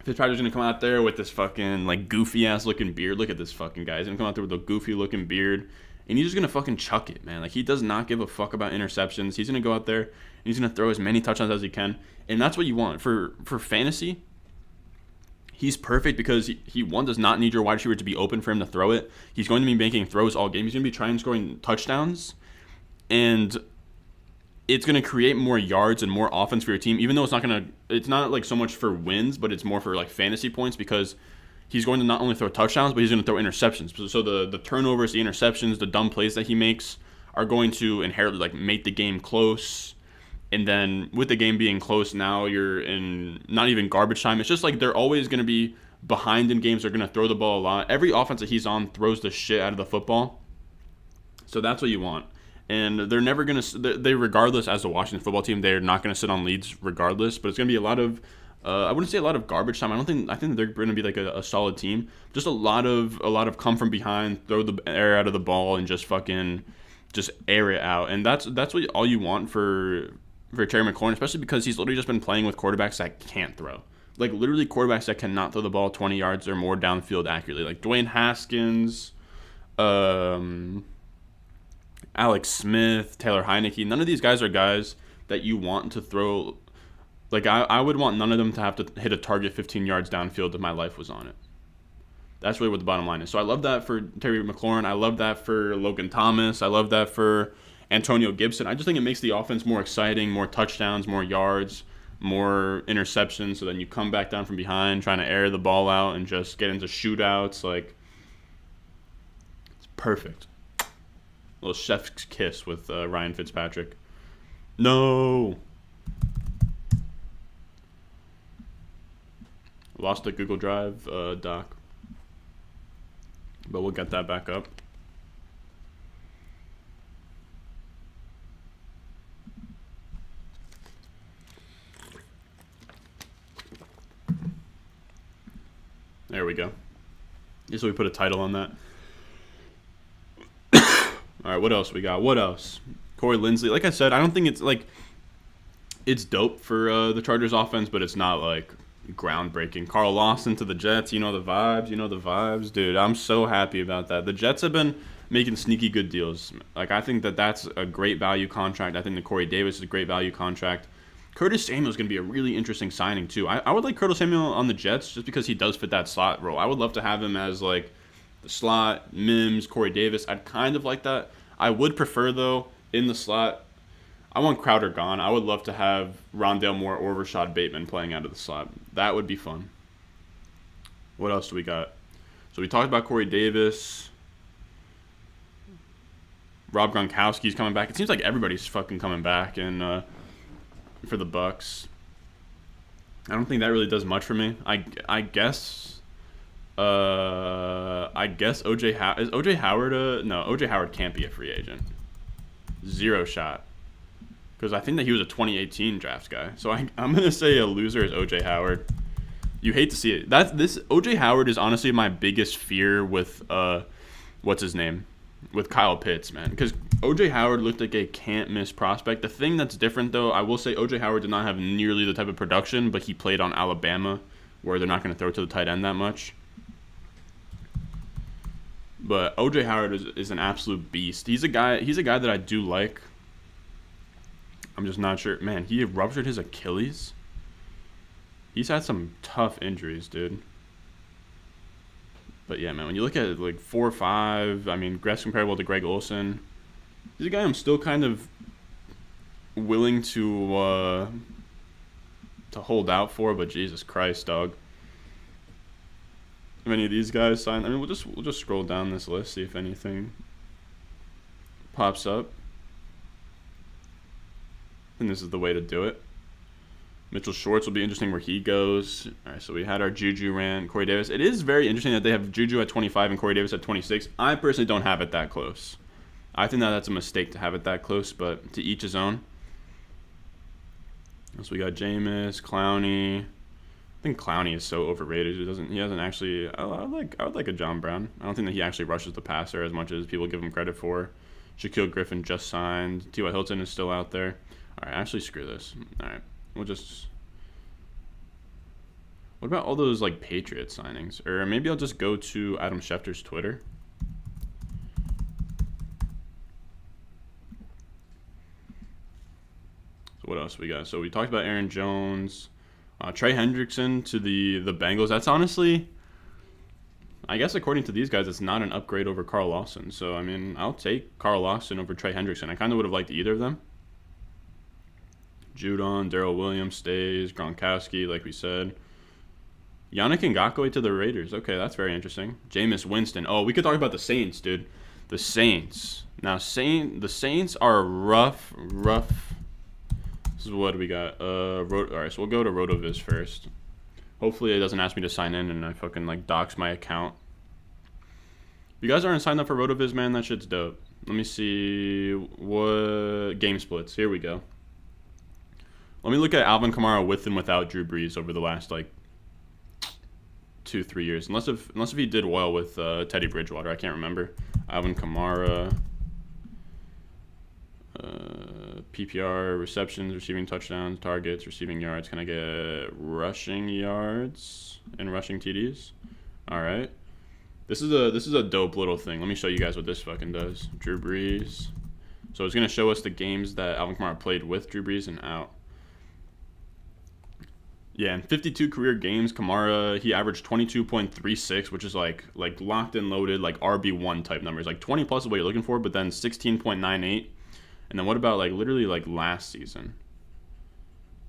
Fitzpatrick's gonna come out there with this fucking like goofy ass looking beard. Look at this fucking guy. He's gonna come out there with a goofy looking beard, and he's just gonna fucking chuck it, man. Like, he does not give a fuck about interceptions. He's gonna go out there and he's gonna throw as many touchdowns as he can, and that's what you want for fantasy. He's perfect because he one, does not need your wide receiver to be open for him to throw it. He's going to be making throws all game. He's going to be trying scoring touchdowns, and it's going to create more yards and more offense for your team, even though it's not like so much for wins, but it's more for like fantasy points, because he's going to not only throw touchdowns, but he's going to throw interceptions. So the turnovers, the interceptions, the dumb plays that he makes are going to inherently like make the game close. And then with the game being close, now you're in not even garbage time. It's just like they're always going to be behind in games. They're going to throw the ball a lot. Every offense that he's on throws the shit out of the football. So that's what you want. And they're never going to, they regardless, as the Washington football team, they're not going to sit on leads regardless. But it's going to be a lot of, I wouldn't say a lot of garbage time. I think they're going to be like a solid team. Just a lot of come from behind, throw the air out of the ball, and just air it out. And that's what all you want for Terry McLaurin, especially because he's literally just been playing with quarterbacks that can't throw. Like, literally quarterbacks that cannot throw the ball 20 yards or more downfield accurately. Like Dwayne Haskins, Alex Smith, Taylor Heineke. None of these guys are guys that you want to throw. Like, I would want none of them to have to hit a target 15 yards downfield if my life was on it. That's really what the bottom line is. So I love that for Terry McLaurin. I love that for Logan Thomas. I love that for Antonio Gibson. I just think it makes the offense more exciting, more touchdowns, more yards, more interceptions. So then you come back down from behind, trying to air the ball out and just get into shootouts. Like, it's perfect. A little chef's kiss with Ryan Fitzpatrick. No. Lost the Google Drive doc, but we'll get that back up. There we go. Just so we put a title on that. All right, what else we got? What else? Corey Linsley. Like I said, I don't think it's like it's dope for the Chargers offense, but it's not like groundbreaking. Carl Lawson to the Jets. You know the vibes. You know the vibes, dude. I'm so happy about that. The Jets have been making sneaky good deals. Like, I think that that's a great value contract. I think the Corey Davis is a great value contract. Curtis Samuel is going to be a really interesting signing too. I would like Curtis Samuel on the Jets just because he does fit that slot role. I would love to have him as like the slot, Mims, Corey Davis. I'd kind of like that. I would prefer though in the slot. I want Crowder gone. I would love to have Rondale Moore or Rashad Bateman playing out of the slot. That would be fun. What else do we got? So we talked about Corey Davis. Rob Gronkowski's coming back. It seems like everybody's fucking coming back and for the Bucks. I don't think that really does much for me. I guess OJ Howard is OJ Howard no, OJ Howard can't be a free agent. Zero shot. Because I think that he was a 2018 draft guy. So I'm gonna say a loser is OJ Howard. You hate to see it. This OJ Howard is honestly my biggest fear with what's his name? With Kyle Pitts, man. Because OJ Howard looked like a can't-miss prospect. The thing that's different, though, I will say OJ Howard did not have nearly the type of production, but he played on Alabama, where they're not going to throw to the tight end that much. But OJ Howard is an absolute beast. He's a guy that I do like. I'm just not sure. Man, he ruptured his Achilles. He's had some tough injuries, dude. But yeah, man, when you look at it, like 4.5, I mean, Gress comparable to Greg Olsen. He's a guy I'm still kind of willing to hold out for, but Jesus Christ, dog. Have any of these guys signed? I mean, we'll just scroll down this list, see if anything pops up. And this is the way to do it. Mitchell Schwartz will be interesting where he goes. All right, so we had our Juju rant, Corey Davis. It is very interesting that they have Juju at 25 and Corey Davis at 26. I personally don't have it that close. I think that that's a mistake to have it that close, but to each his own. So we got Jameis, Clowney. I think Clowney is so overrated. He hasn't actually. I would like a John Brown. I don't think that he actually rushes the passer as much as people give him credit for. Shaquille Griffin just signed. T.Y. Hilton is still out there. All right, actually screw this. All right. We'll just. What about all those like Patriots signings? Or maybe I'll just go to Adam Schefter's Twitter. So what else we got? So we talked about Aaron Jones, Trey Hendrickson to the Bengals. That's honestly, I guess according to these guys, it's not an upgrade over Carl Lawson. So I mean, I'll take Carl Lawson over Trey Hendrickson. I kind of would have liked either of them. Judon, Darrell Williams stays, Gronkowski, like we said. Yannick Ngakoue to the Raiders. Okay, that's very interesting. Jameis Winston. Oh, we could talk about the Saints, dude. The Saints. Now, the Saints are rough. This is what we got. All right, so we'll go to RotoViz first. Hopefully it doesn't ask me to sign in and I fucking like dox my account. If you guys aren't signed up for RotoViz, man, that shit's dope. Let me see what game splits. Here we go. Let me look at Alvin Kamara with and without Drew Brees over the last like 2-3 years. Unless if he did well with Teddy Bridgewater, I can't remember. Alvin Kamara, PPR, receptions, receiving touchdowns, targets, receiving yards. Can I get rushing yards and rushing TDs? All right. This is a dope little thing. Let me show you guys what this fucking does. Drew Brees. So it's gonna show us the games that Alvin Kamara played with Drew Brees and out. Yeah, in 52 career games, Kamara, he averaged 22.36, which is like locked and loaded, like RB1 type numbers. Like 20 plus is what you're looking for, but then 16.98. And then what about like literally like last season?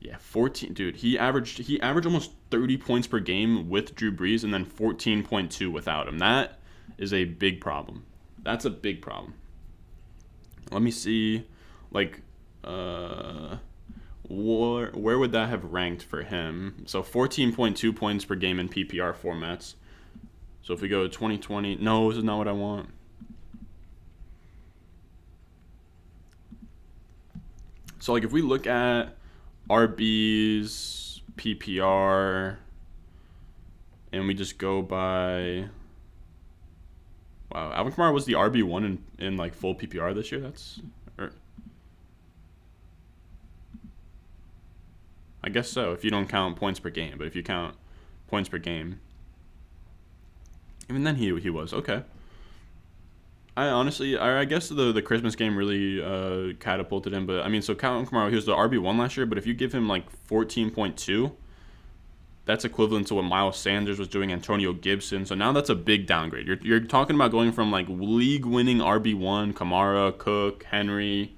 Yeah, 14. Dude, he averaged almost 30 points per game with Drew Brees and then 14.2 without him. That is a big problem. That's a big problem. Let me see, like, where would that have ranked for him? So 14.2 points per game in PPR formats. So if we go to 2020, no, this is not what I want. So like if we look at RBs, PPR, and we just go by, wow, Alvin Kamara was the RB1 in like full PPR this year. I guess so, if you don't count points per game. But if you count points per game, even then he was okay. I guess the Christmas game really catapulted him. But I mean, so Calvin Kamara, he was the RB1 last year. But if you give him like 14.2, that's equivalent to what Miles Sanders was doing, Antonio Gibson. So now that's a big downgrade. You're talking about going from like league-winning RB1, Kamara, Cook, Henry.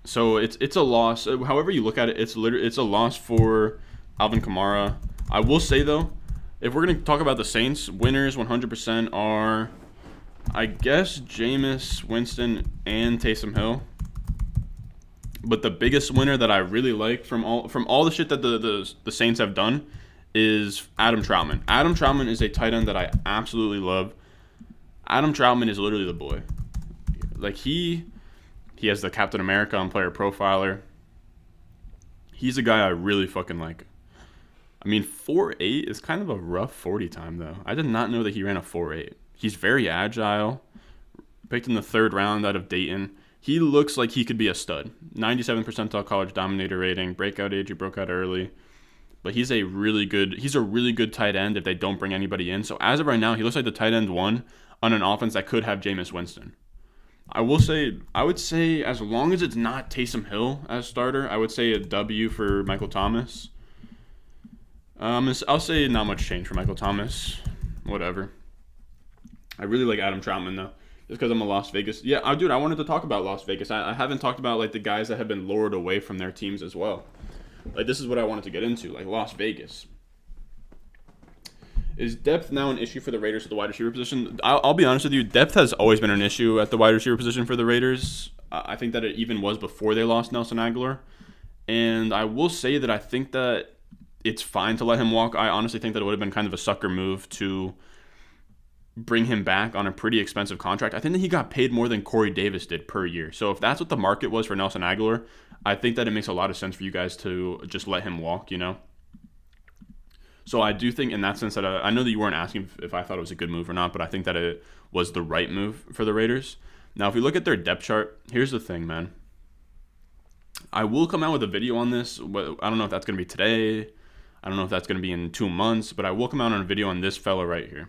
So it's a loss. However you look at it, it's a loss for Alvin Kamara. I will say though, if we're gonna talk about the Saints, winners 100% are, I guess, Jameis Winston and Taysom Hill. But the biggest winner that I really like from all the shit that the Saints have done is Adam Troutman. Adam Troutman is a tight end that I absolutely love. Adam Troutman is literally the boy. Like he has the Captain America on Player Profiler. He's a guy I really fucking like. I mean, 4.8 is kind of a rough 40 time though. I did not know that he ran a 4.8. He's very agile. Picked in the 3rd round out of Dayton. He looks like he could be a stud. 97th percentile college Dominator rating. Breakout age, he broke out early. But he's a really good tight end if they don't bring anybody in. So as of right now, he looks like the tight end 1 on an offense that could have Jameis Winston. I would say as long as it's not Taysom Hill as starter, I would say a W for Michael Thomas. I'll say not much change for Michael Thomas. Whatever. I really like Adam Troutman though. Just because I'm a Las Vegas. Yeah, dude, I wanted to talk about Las Vegas. I haven't talked about like the guys that have been lured away from their teams as well. Like this is what I wanted to get into, like Las Vegas. Is depth now an issue for the Raiders at the wide receiver position? I'll be honest with you, depth has always been an issue at the wide receiver position for the Raiders. I think that it even was before they lost Nelson Aguilar. And I will say that I think that it's fine to let him walk. I honestly think that it would have been kind of a sucker move to bring him back on a pretty expensive contract. I think that he got paid more than Corey Davis did per year. So if that's what the market was for Nelson Aguilar, I think that it makes a lot of sense for you guys to just let him walk, you know? So I do think in that sense that I know that you weren't asking if I thought it was a good move or not, but I think that it was the right move for the Raiders. Now, if we look at their depth chart, here's the thing, man. I will come out with a video on this. I don't know if that's going to be today. I don't know if that's going to be in 2 months, but I will come out on a video on this fella right here.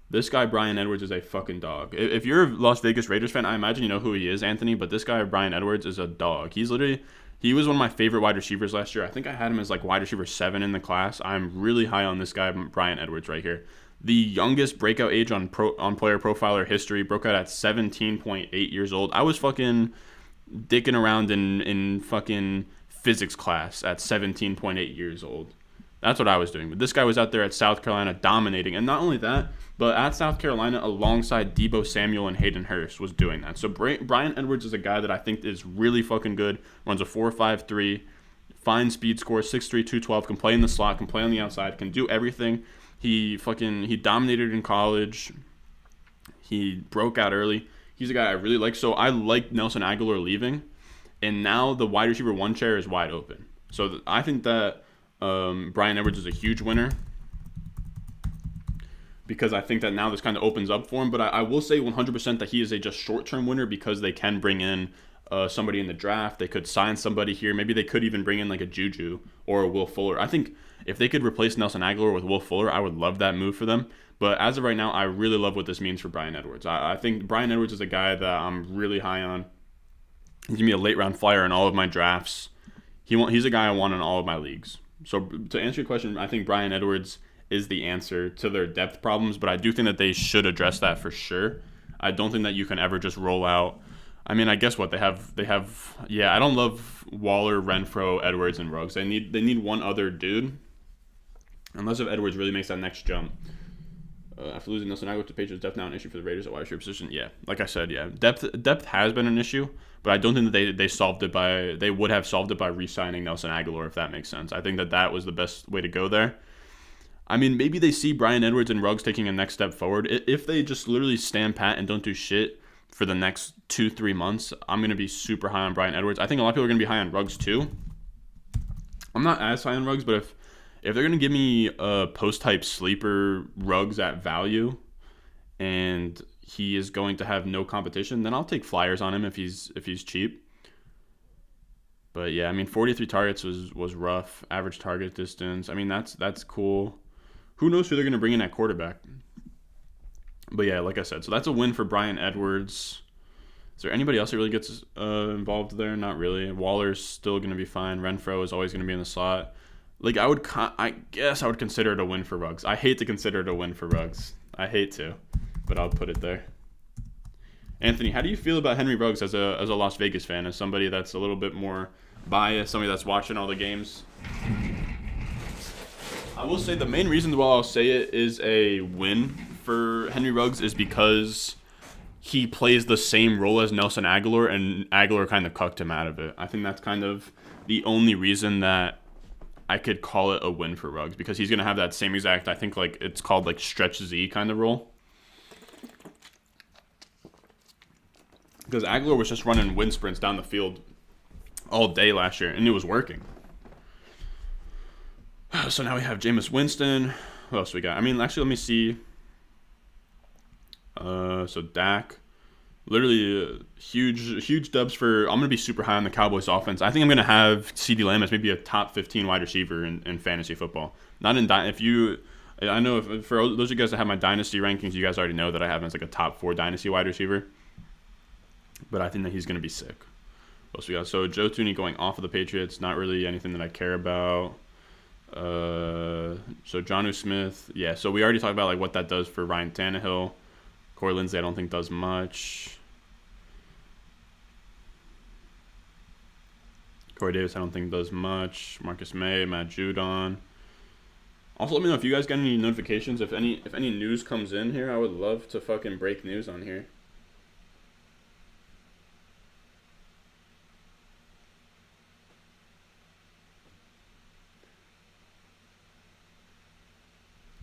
This guy, Bryan Edwards, is a fucking dog. If you're a Las Vegas Raiders fan, I imagine you know who he is, Anthony, but this guy, Bryan Edwards, is a dog. He was one of my favorite wide receivers last year. I think I had him as like wide receiver 7 in the class. I'm really high on this guy, Bryan Edwards, right here. The youngest breakout age on Player Profiler history, broke out at 17.8 years old. I was fucking dicking around in fucking physics class at 17.8 years old. That's what I was doing. But this guy was out there at South Carolina dominating. And not only that, but at South Carolina alongside Deebo Samuel and Hayden Hurst was doing that. So Bryan Edwards is a guy that I think is really fucking good. Runs a 4.53, fine speed score, 6'3", 212, can play in the slot, can play on the outside, can do everything. He dominated in college. He broke out early. He's a guy I really like. So I like Nelson Aguilar leaving. And now the wide receiver 1 chair is wide open. So I think that Bryan Edwards is a huge winner because I think that now this kind of opens up for him. But I will say 100% that he is a just short-term winner because they can bring in somebody in the draft. They could sign somebody here. Maybe they could even bring in like a Juju or a Will Fuller. I think if they could replace Nelson Aguilar with Will Fuller, I would love that move for them. But as of right now, I really love what this means for Bryan Edwards. I think Bryan Edwards is a guy that I'm really high on. He's going to be a late-round flyer in all of my drafts. He's a guy I want in all of my leagues. So to answer your question, I think Bryan Edwards is the answer to their depth problems, but I do think that they should address that for sure. I don't think that you can ever just roll out. I mean, I guess what they have. Yeah, I don't love Waller, Renfro, Edwards, and Ruggs. They need one other dude, unless if Edwards really makes that next jump. After losing Nelson Aguilar to Patriots, depth now an issue for the Raiders at wide receiver position. Yeah, like I said, yeah, depth has been an issue, but I don't think that they would have solved it by re-signing Nelson Aguilar, if that makes sense. I think that was the best way to go there. I mean, maybe they see Bryan Edwards and Ruggs taking a next step forward. If they just literally stand pat and don't do shit for the next 2-3 months, I'm going to be super high on Bryan Edwards. I think a lot of people are going to be high on Ruggs too. I'm not as high on Ruggs, but if they're going to give me a post-type sleeper Ruggs at value, and he is going to have no competition, then I'll take flyers on him if he's cheap. But yeah, I mean, 43 targets was rough. Average target distance. I mean, that's cool. Who knows who they're going to bring in at quarterback? But yeah, like I said, so that's a win for Bryan Edwards. Is there anybody else that really gets involved there? Not really. Waller's still going to be fine. Renfro is always going to be in the slot. Like, I guess I would consider it a win for Ruggs. I hate to consider it a win for Ruggs. I hate to, but I'll put it there. Anthony, how do you feel about Henry Ruggs as a Las Vegas fan, as somebody that's a little bit more biased, somebody that's watching all the games? I will say the main reason why I'll say it is a win for Henry Ruggs is because he plays the same role as Nelson Aguilar, and Aguilar kind of cucked him out of it. I think that's kind of the only reason that I could call it a win for Ruggs, because he's going to have that same exact, I think, like, it's called, like, stretch Z kind of role. Because Aguilar was just running wind sprints down the field all day last year, and it was working. So now we have Jameis Winston. What else we got? I mean, actually, let me see. So Dak. Literally huge dubs for... I'm going to be super high on the Cowboys offense. I think I'm going to have CeeDee Lamb as maybe a top 15 wide receiver in fantasy football. Not in... I know for those of you guys that have my Dynasty rankings, you guys already know that I have him as like a top 4 Dynasty wide receiver. But I think that he's going to be sick. What else we got? So Joe Thuney going off of the Patriots. Not really anything that I care about. So Jonnu Smith. Yeah, so we already talked about like what that does for Ryan Tannehill. Corey Lindsey I don't think does much. Corey Davis I don't think does much. Marcus May, Matt Judon. Also, let me know if you guys got any notifications. If any news comes in here, I would love to fucking break news on here.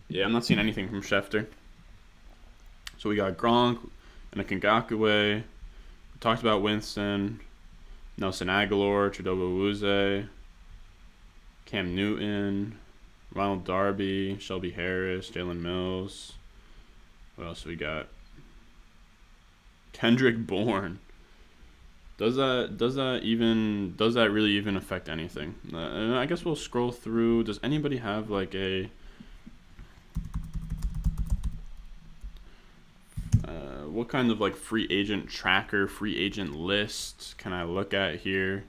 Yeah, I'm not seeing anything from Schefter. So we got Gronk and a Ngakwe. We talked about Winston, Nelson Aguilar, Chidobe Awuzie, Cam Newton, Ronald Darby, Shelby Harris, Jalen Mills. What else we got? Kendrick Bourne. Does that really even affect anything? I guess we'll scroll through. Does anybody have like a what kind of like free agent tracker, free agent list can I look at here?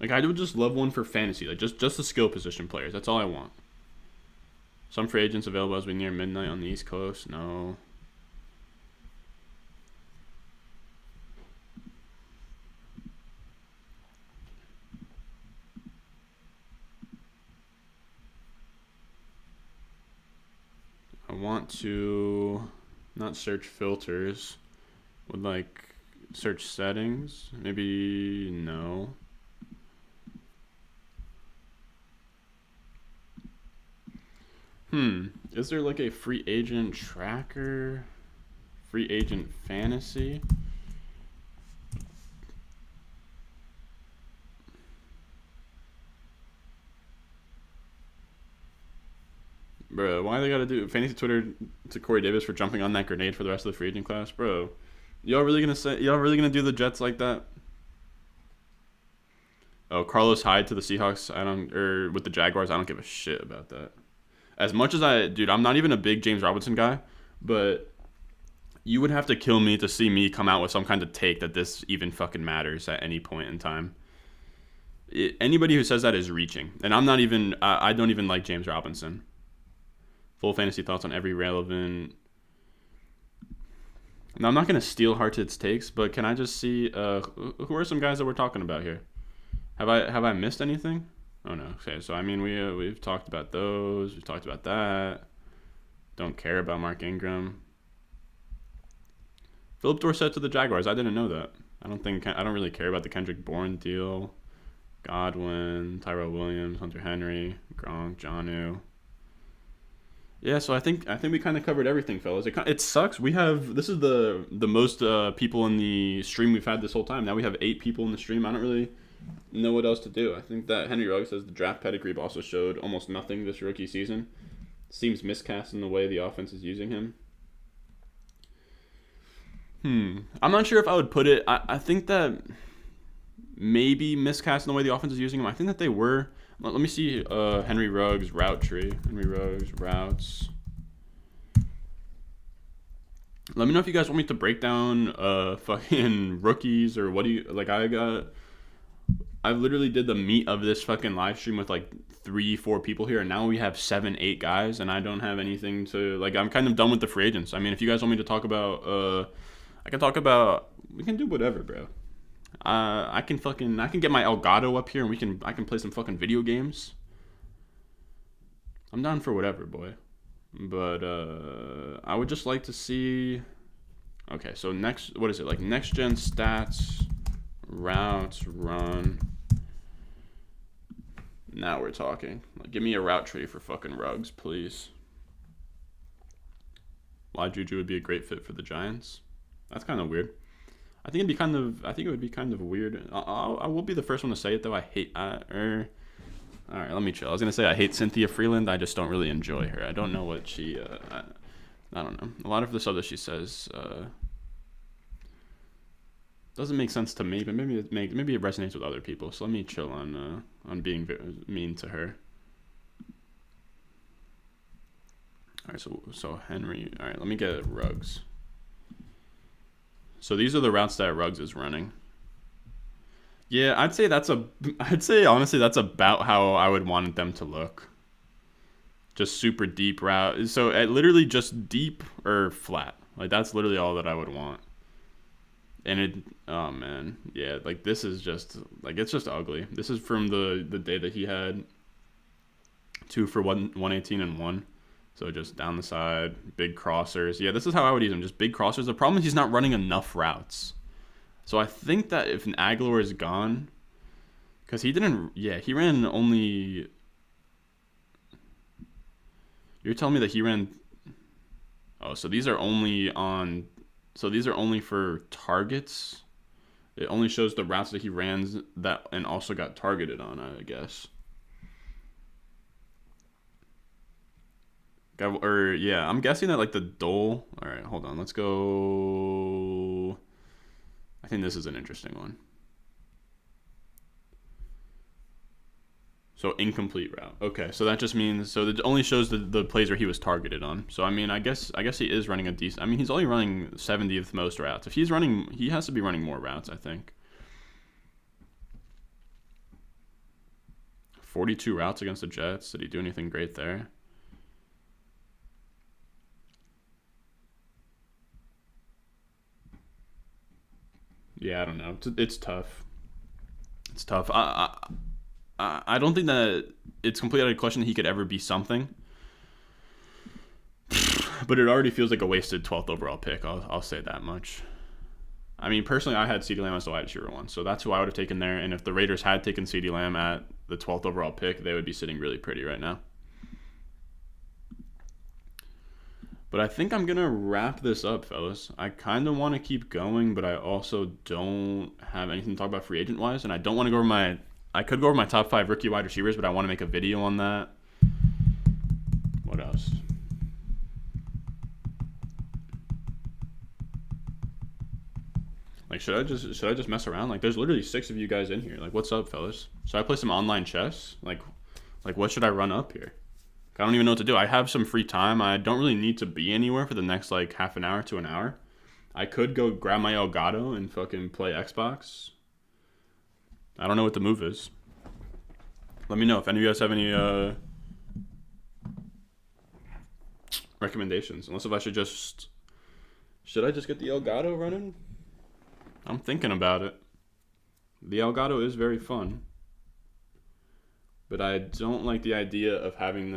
Like, I would just love one for fantasy, like just the skill position players. That's all I want. Some free agents available as we near midnight on the East Coast. No. I want to not search filters. Would like search settings. Maybe no. Is there like a free agent tracker? Free agent fantasy? Bro, why they gotta do fantasy Twitter to Corey Davis for jumping on that grenade for the rest of the free agent class? Bro, y'all really gonna do the Jets like that? Oh, Carlos Hyde to the Seahawks. Or with the Jaguars. I don't give a shit about that. As much as I'm not even a big James Robinson guy, but you would have to kill me to see me come out with some kind of take that this even fucking matters at any point in time. Anybody who says that is reaching, and I'm not even. I don't even like James Robinson. Full fantasy thoughts on every relevant. Now I'm not gonna steal Hartit's takes, but can I just see who are some guys that we're talking about here? Have I missed anything? Oh no. Okay, so I mean we've talked about those. We've talked about that. Don't care about Mark Ingram. Philip Dorsett to the Jaguars. I didn't know that. I don't really care about the Kendrick Bourne deal. Godwin, Tyrell Williams, Hunter Henry, Gronk, Jonnu. Yeah, so I think we kind of covered everything, fellas. It sucks. This is the most people in the stream we've had this whole time. Now we have 8 people in the stream. I don't really know what else to do. I think that Henry Ruggs says the draft pedigree also showed almost nothing this rookie season. Seems miscast in the way the offense is using him. I'm not sure if I would put it. I think that maybe miscast in the way the offense is using him. I think that they were. Let me see Henry Ruggs route tree. Henry Ruggs routes. Let me know if you guys want me to break down fucking rookies or what do you like. I literally did the meat of this fucking live stream with like 3-4 people here, and now we have 7-8 guys, and I don't have anything to like. I'm kind of done with the free agents. I mean, if you guys want me to talk about, I can talk about. We can do whatever, bro. I can get my Elgato up here, and I can play some fucking video games. I'm down for whatever, boy. But I would just like to see. Okay, so next, what is it like? Next gen stats, routes, run. Now we're talking. Like, give me a route tree for fucking Ruggs, please. Why Juju would be a great fit for the Giants? That's kind of weird. I think it would be kind of weird. I will be the first one to say it though. All right, let me chill. I was gonna say I hate Cynthia Freeland. I just don't really enjoy her. I don't know what she. I don't know. A lot of the stuff that she says doesn't make sense to me, but maybe it resonates with other people. So let me chill on being mean to her. All right, so Henry. All right, let me get Ruggs. So these are the routes that Ruggs is running. Yeah, I'd say honestly that's about how I would want them to look. Just super deep route. So literally just deep or flat. Like that's literally all that I would want. And oh man, yeah, like this is just like it's just ugly. This is from the day that he had 2 for 118 and 1. So just down the side, big crossers. Yeah, this is how I would use him. Just big crossers. The problem is he's not running enough routes. So I think that if an Aguilar is gone, because he ran only. You're telling me that he ran. Oh, so these are only for targets. It only shows the routes that he ran that and also got targeted on, I guess. I'm guessing that like the Dole. All right, hold on. Let's go. I think this is an interesting one. So incomplete route. Okay, so that just means it only shows the plays where he was targeted on. So I mean, I guess he is running a decent. I mean, he's only running 70th most routes. If he's running, he has to be running more routes, I think. 42 routes against the Jets. Did he do anything great there? Yeah, I don't know. It's tough. It's tough. I don't think that it's completely out of question that he could ever be something. But it already feels like a wasted 12th overall pick. I'll say that much. I mean, personally, I had CeeDee Lamb as the wide receiver 1, so that's who I would have taken there. And if the Raiders had taken CeeDee Lamb at the 12th overall pick, they would be sitting really pretty right now. But I think I'm going to wrap this up, fellas. I kind of want to keep going, but I also don't have anything to talk about free agent-wise. And I don't want to go over I could go over my top 5 rookie wide receivers, but I want to make a video on that. What else? Like, should I just mess around? Like, there's literally 6 of you guys in here. Like, what's up, fellas? Should I play some online chess? Like what should I run up here? I don't even know what to do. I have some free time. I don't really need to be anywhere for the next, like, half an hour to an hour. I could go grab my Elgato and fucking play Xbox. I don't know what the move is. Let me know if any of you guys have any recommendations. Unless if I should I just get the Elgato running? I'm thinking about it. The Elgato is very fun. But I don't like the idea of having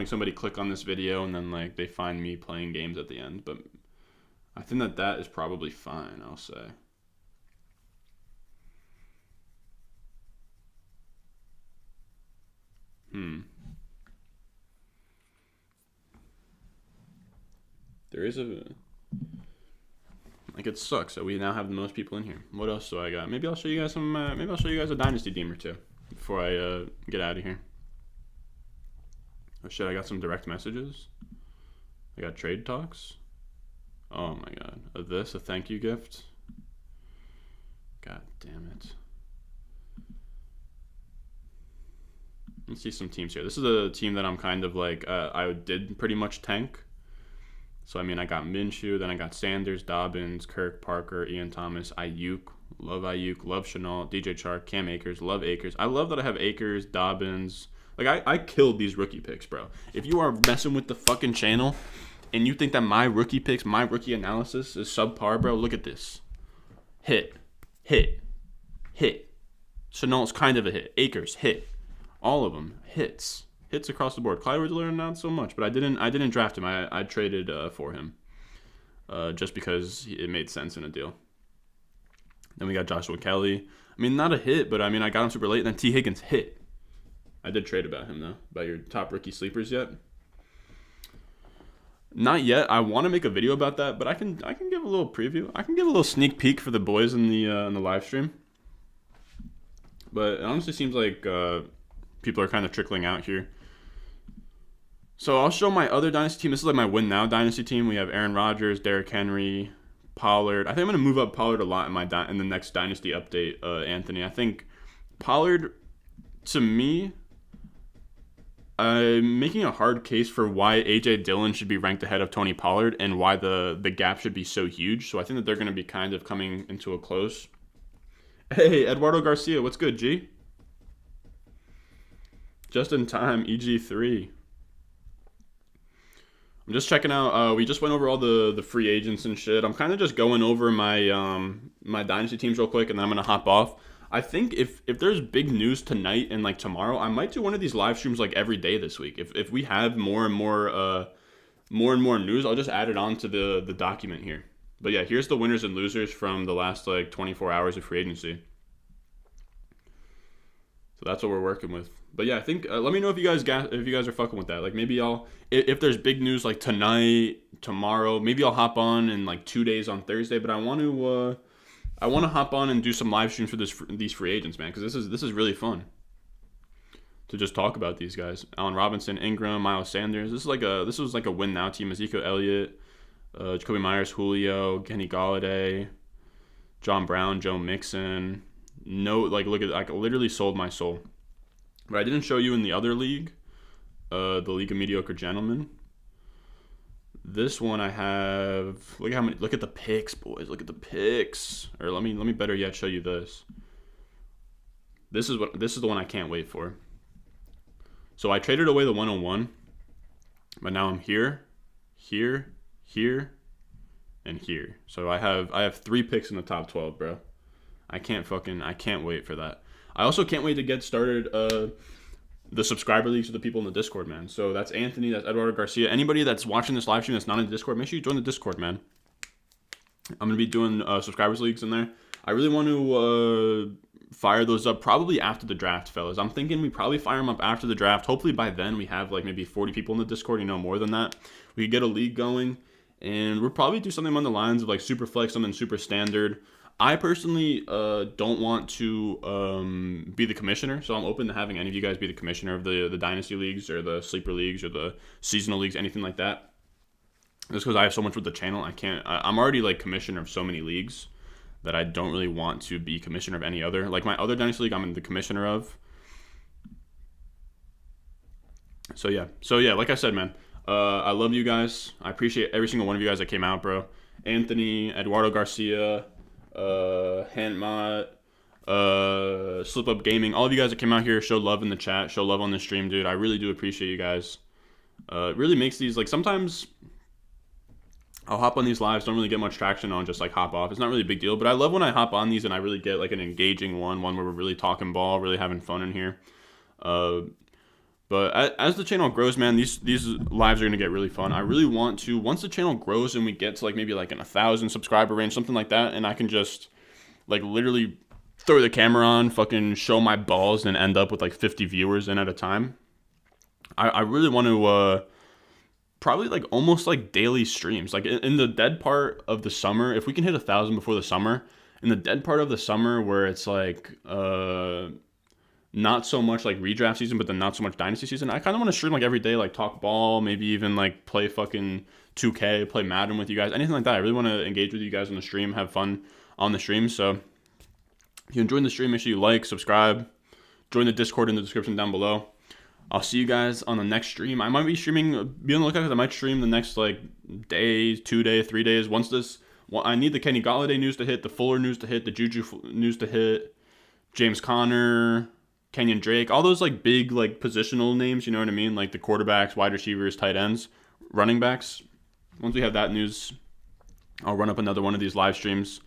somebody click on this video and then like they find me playing games at the end. But I think that is probably fine, I'll say. There is a... Like, it sucks that we now have the most people in here. What else do I got? Maybe I'll show you guys some... maybe I'll show you guys a Dynasty team or two before I get out of here. Oh, shit, I got some direct messages. I got trade talks. Oh, my God. A thank you gift. God damn it. Let's see some teams here. This is a team that I'm kind of like, I did pretty much tank. So, I mean, I got Minshew, then I got Sanders, Dobbins, Kirk, Parker, Ian Thomas, Ayuk, love Chenault, DJ Chark, Cam Akers, love Akers. I love that I have Akers, Dobbins. Like, I killed these rookie picks, bro. If you are messing with the fucking channel and you think that my rookie picks, my rookie analysis is subpar, bro, look at this. Hit. Chenault's kind of a hit. Akers, hit. All of them, hits across the board. Clyde Edwards-Helaire, not so much, but I didn't draft him. I traded for him, just because it made sense in a deal. Then we got Joshua Kelly. I mean, not a hit, but I mean, I got him super late. And then T. Higgins hit. I did trade about him though. About your top rookie sleepers yet? Not yet. I want to make a video about that, but I can give a little preview. I can give a little sneak peek for the boys in the live stream. But it honestly seems like people are kind of trickling out here. So I'll show my other Dynasty team. This is like my win now Dynasty team. We have Aaron Rodgers, Derrick Henry, Pollard. I think I'm going to move up Pollard a lot in the next Dynasty update, Anthony. I think Pollard, to me, I'm making a hard case for why A.J. Dillon should be ranked ahead of Tony Pollard and why the gap should be so huge. So I think that they're going to be kind of coming into a close. Hey, Eduardo Garcia, what's good, G? Just in time, EG3. I'm just checking out. We just went over all the free agents and shit. I'm kind of just going over my my Dynasty teams real quick, and then I'm gonna hop off. I think if there's big news tonight and like tomorrow, I might do one of these live streams like every day this week. If we have more and more news, I'll just add it on to the document here. But yeah, here's the winners and losers from the last like 24 hours of free agency. So that's what we're working with. But yeah, I think let me know if you guys are fucking with that. Like maybe if there's big news like tonight, tomorrow, maybe I'll hop on in like 2 days on Thursday. But I want to hop on and do some live streams for these free agents, man, because this is really fun to just talk about these guys. Allen Robinson, Ingram, Miles Sanders. This was like a win now team. Ezekiel Elliott, Jacoby Myers, Julio, Kenny Galladay, John Brown, Joe Mixon. No, like look at, I literally sold my soul. But I didn't show you in the other league, the League of Mediocre Gentlemen. This one I have. Look at the picks, boys. Look at the picks. Or let me better yet show you this. This is the one I can't wait for. So I traded away the 101, but now I'm here, and here. So I have 3 picks in the top 12, bro. I can't wait for that. I also can't wait to get started the subscriber leagues with the people in the Discord, man. So that's Anthony, that's Eduardo Garcia. Anybody that's watching this live stream that's not in the Discord, make sure you join the Discord, man. I'm going to be doing subscribers leagues in there. I really want to fire those up probably after the draft, fellas. I'm thinking we probably fire them up after the draft. Hopefully by then we have like maybe 40 people in the Discord, more than that. We could get a league going, and we'll probably do something on the lines of like super flex, something super standard. I personally don't want to be the commissioner, so I'm open to having any of you guys be the commissioner of the Dynasty leagues or the sleeper leagues or the seasonal leagues, anything like that. Just because I have so much with the channel, I'm already like commissioner of so many leagues that I don't really want to be commissioner of any other. Like my other Dynasty league, I'm the commissioner of. So yeah, like I said, man, I love you guys. I appreciate every single one of you guys that came out, bro. Anthony, Eduardo Garcia, Hantmot, Slip Up Gaming, all of you guys that came out here, showed love in the chat, show love on the stream, dude. I really do appreciate you guys. It really makes these, like, sometimes I'll hop on these lives, don't really get much traction on, just like hop off. It's not really a big deal, but I love when I hop on these and I really get like an engaging one where we're really talking ball, really having fun in here. But as the channel grows, man, these lives are going to get really fun. I really want to, once the channel grows and we get to like maybe like an 1,000 subscriber range, something like that, and I can just like literally throw the camera on, fucking show my balls and end up with like 50 viewers in at a time. I really want to probably like almost like daily streams. Like in the dead part of the summer, if we can hit 1,000 before the summer, in the dead part of the summer where it's like not so much like redraft season, but then not so much dynasty season, I kind of want to stream like every day, like talk ball, maybe even like play fucking 2K, play Madden with you guys, anything like that. I really want to engage with you guys on the stream, have fun on the stream. So if you enjoyed the stream, make sure you like, subscribe, join the Discord in the description down below. I'll see you guys on the next stream. I might be streaming, be on the lookout because I might stream the next like day, 2 days, 3 days. Once this, well, I need the Kenny Golladay news to hit, the Fuller news to hit, the Juju news to hit, James Conner, Kenyon Drake, all those like big like positional names, you know what I mean? Like the quarterbacks, wide receivers, tight ends, running backs. Once we have that news, I'll run up another one of these live streams.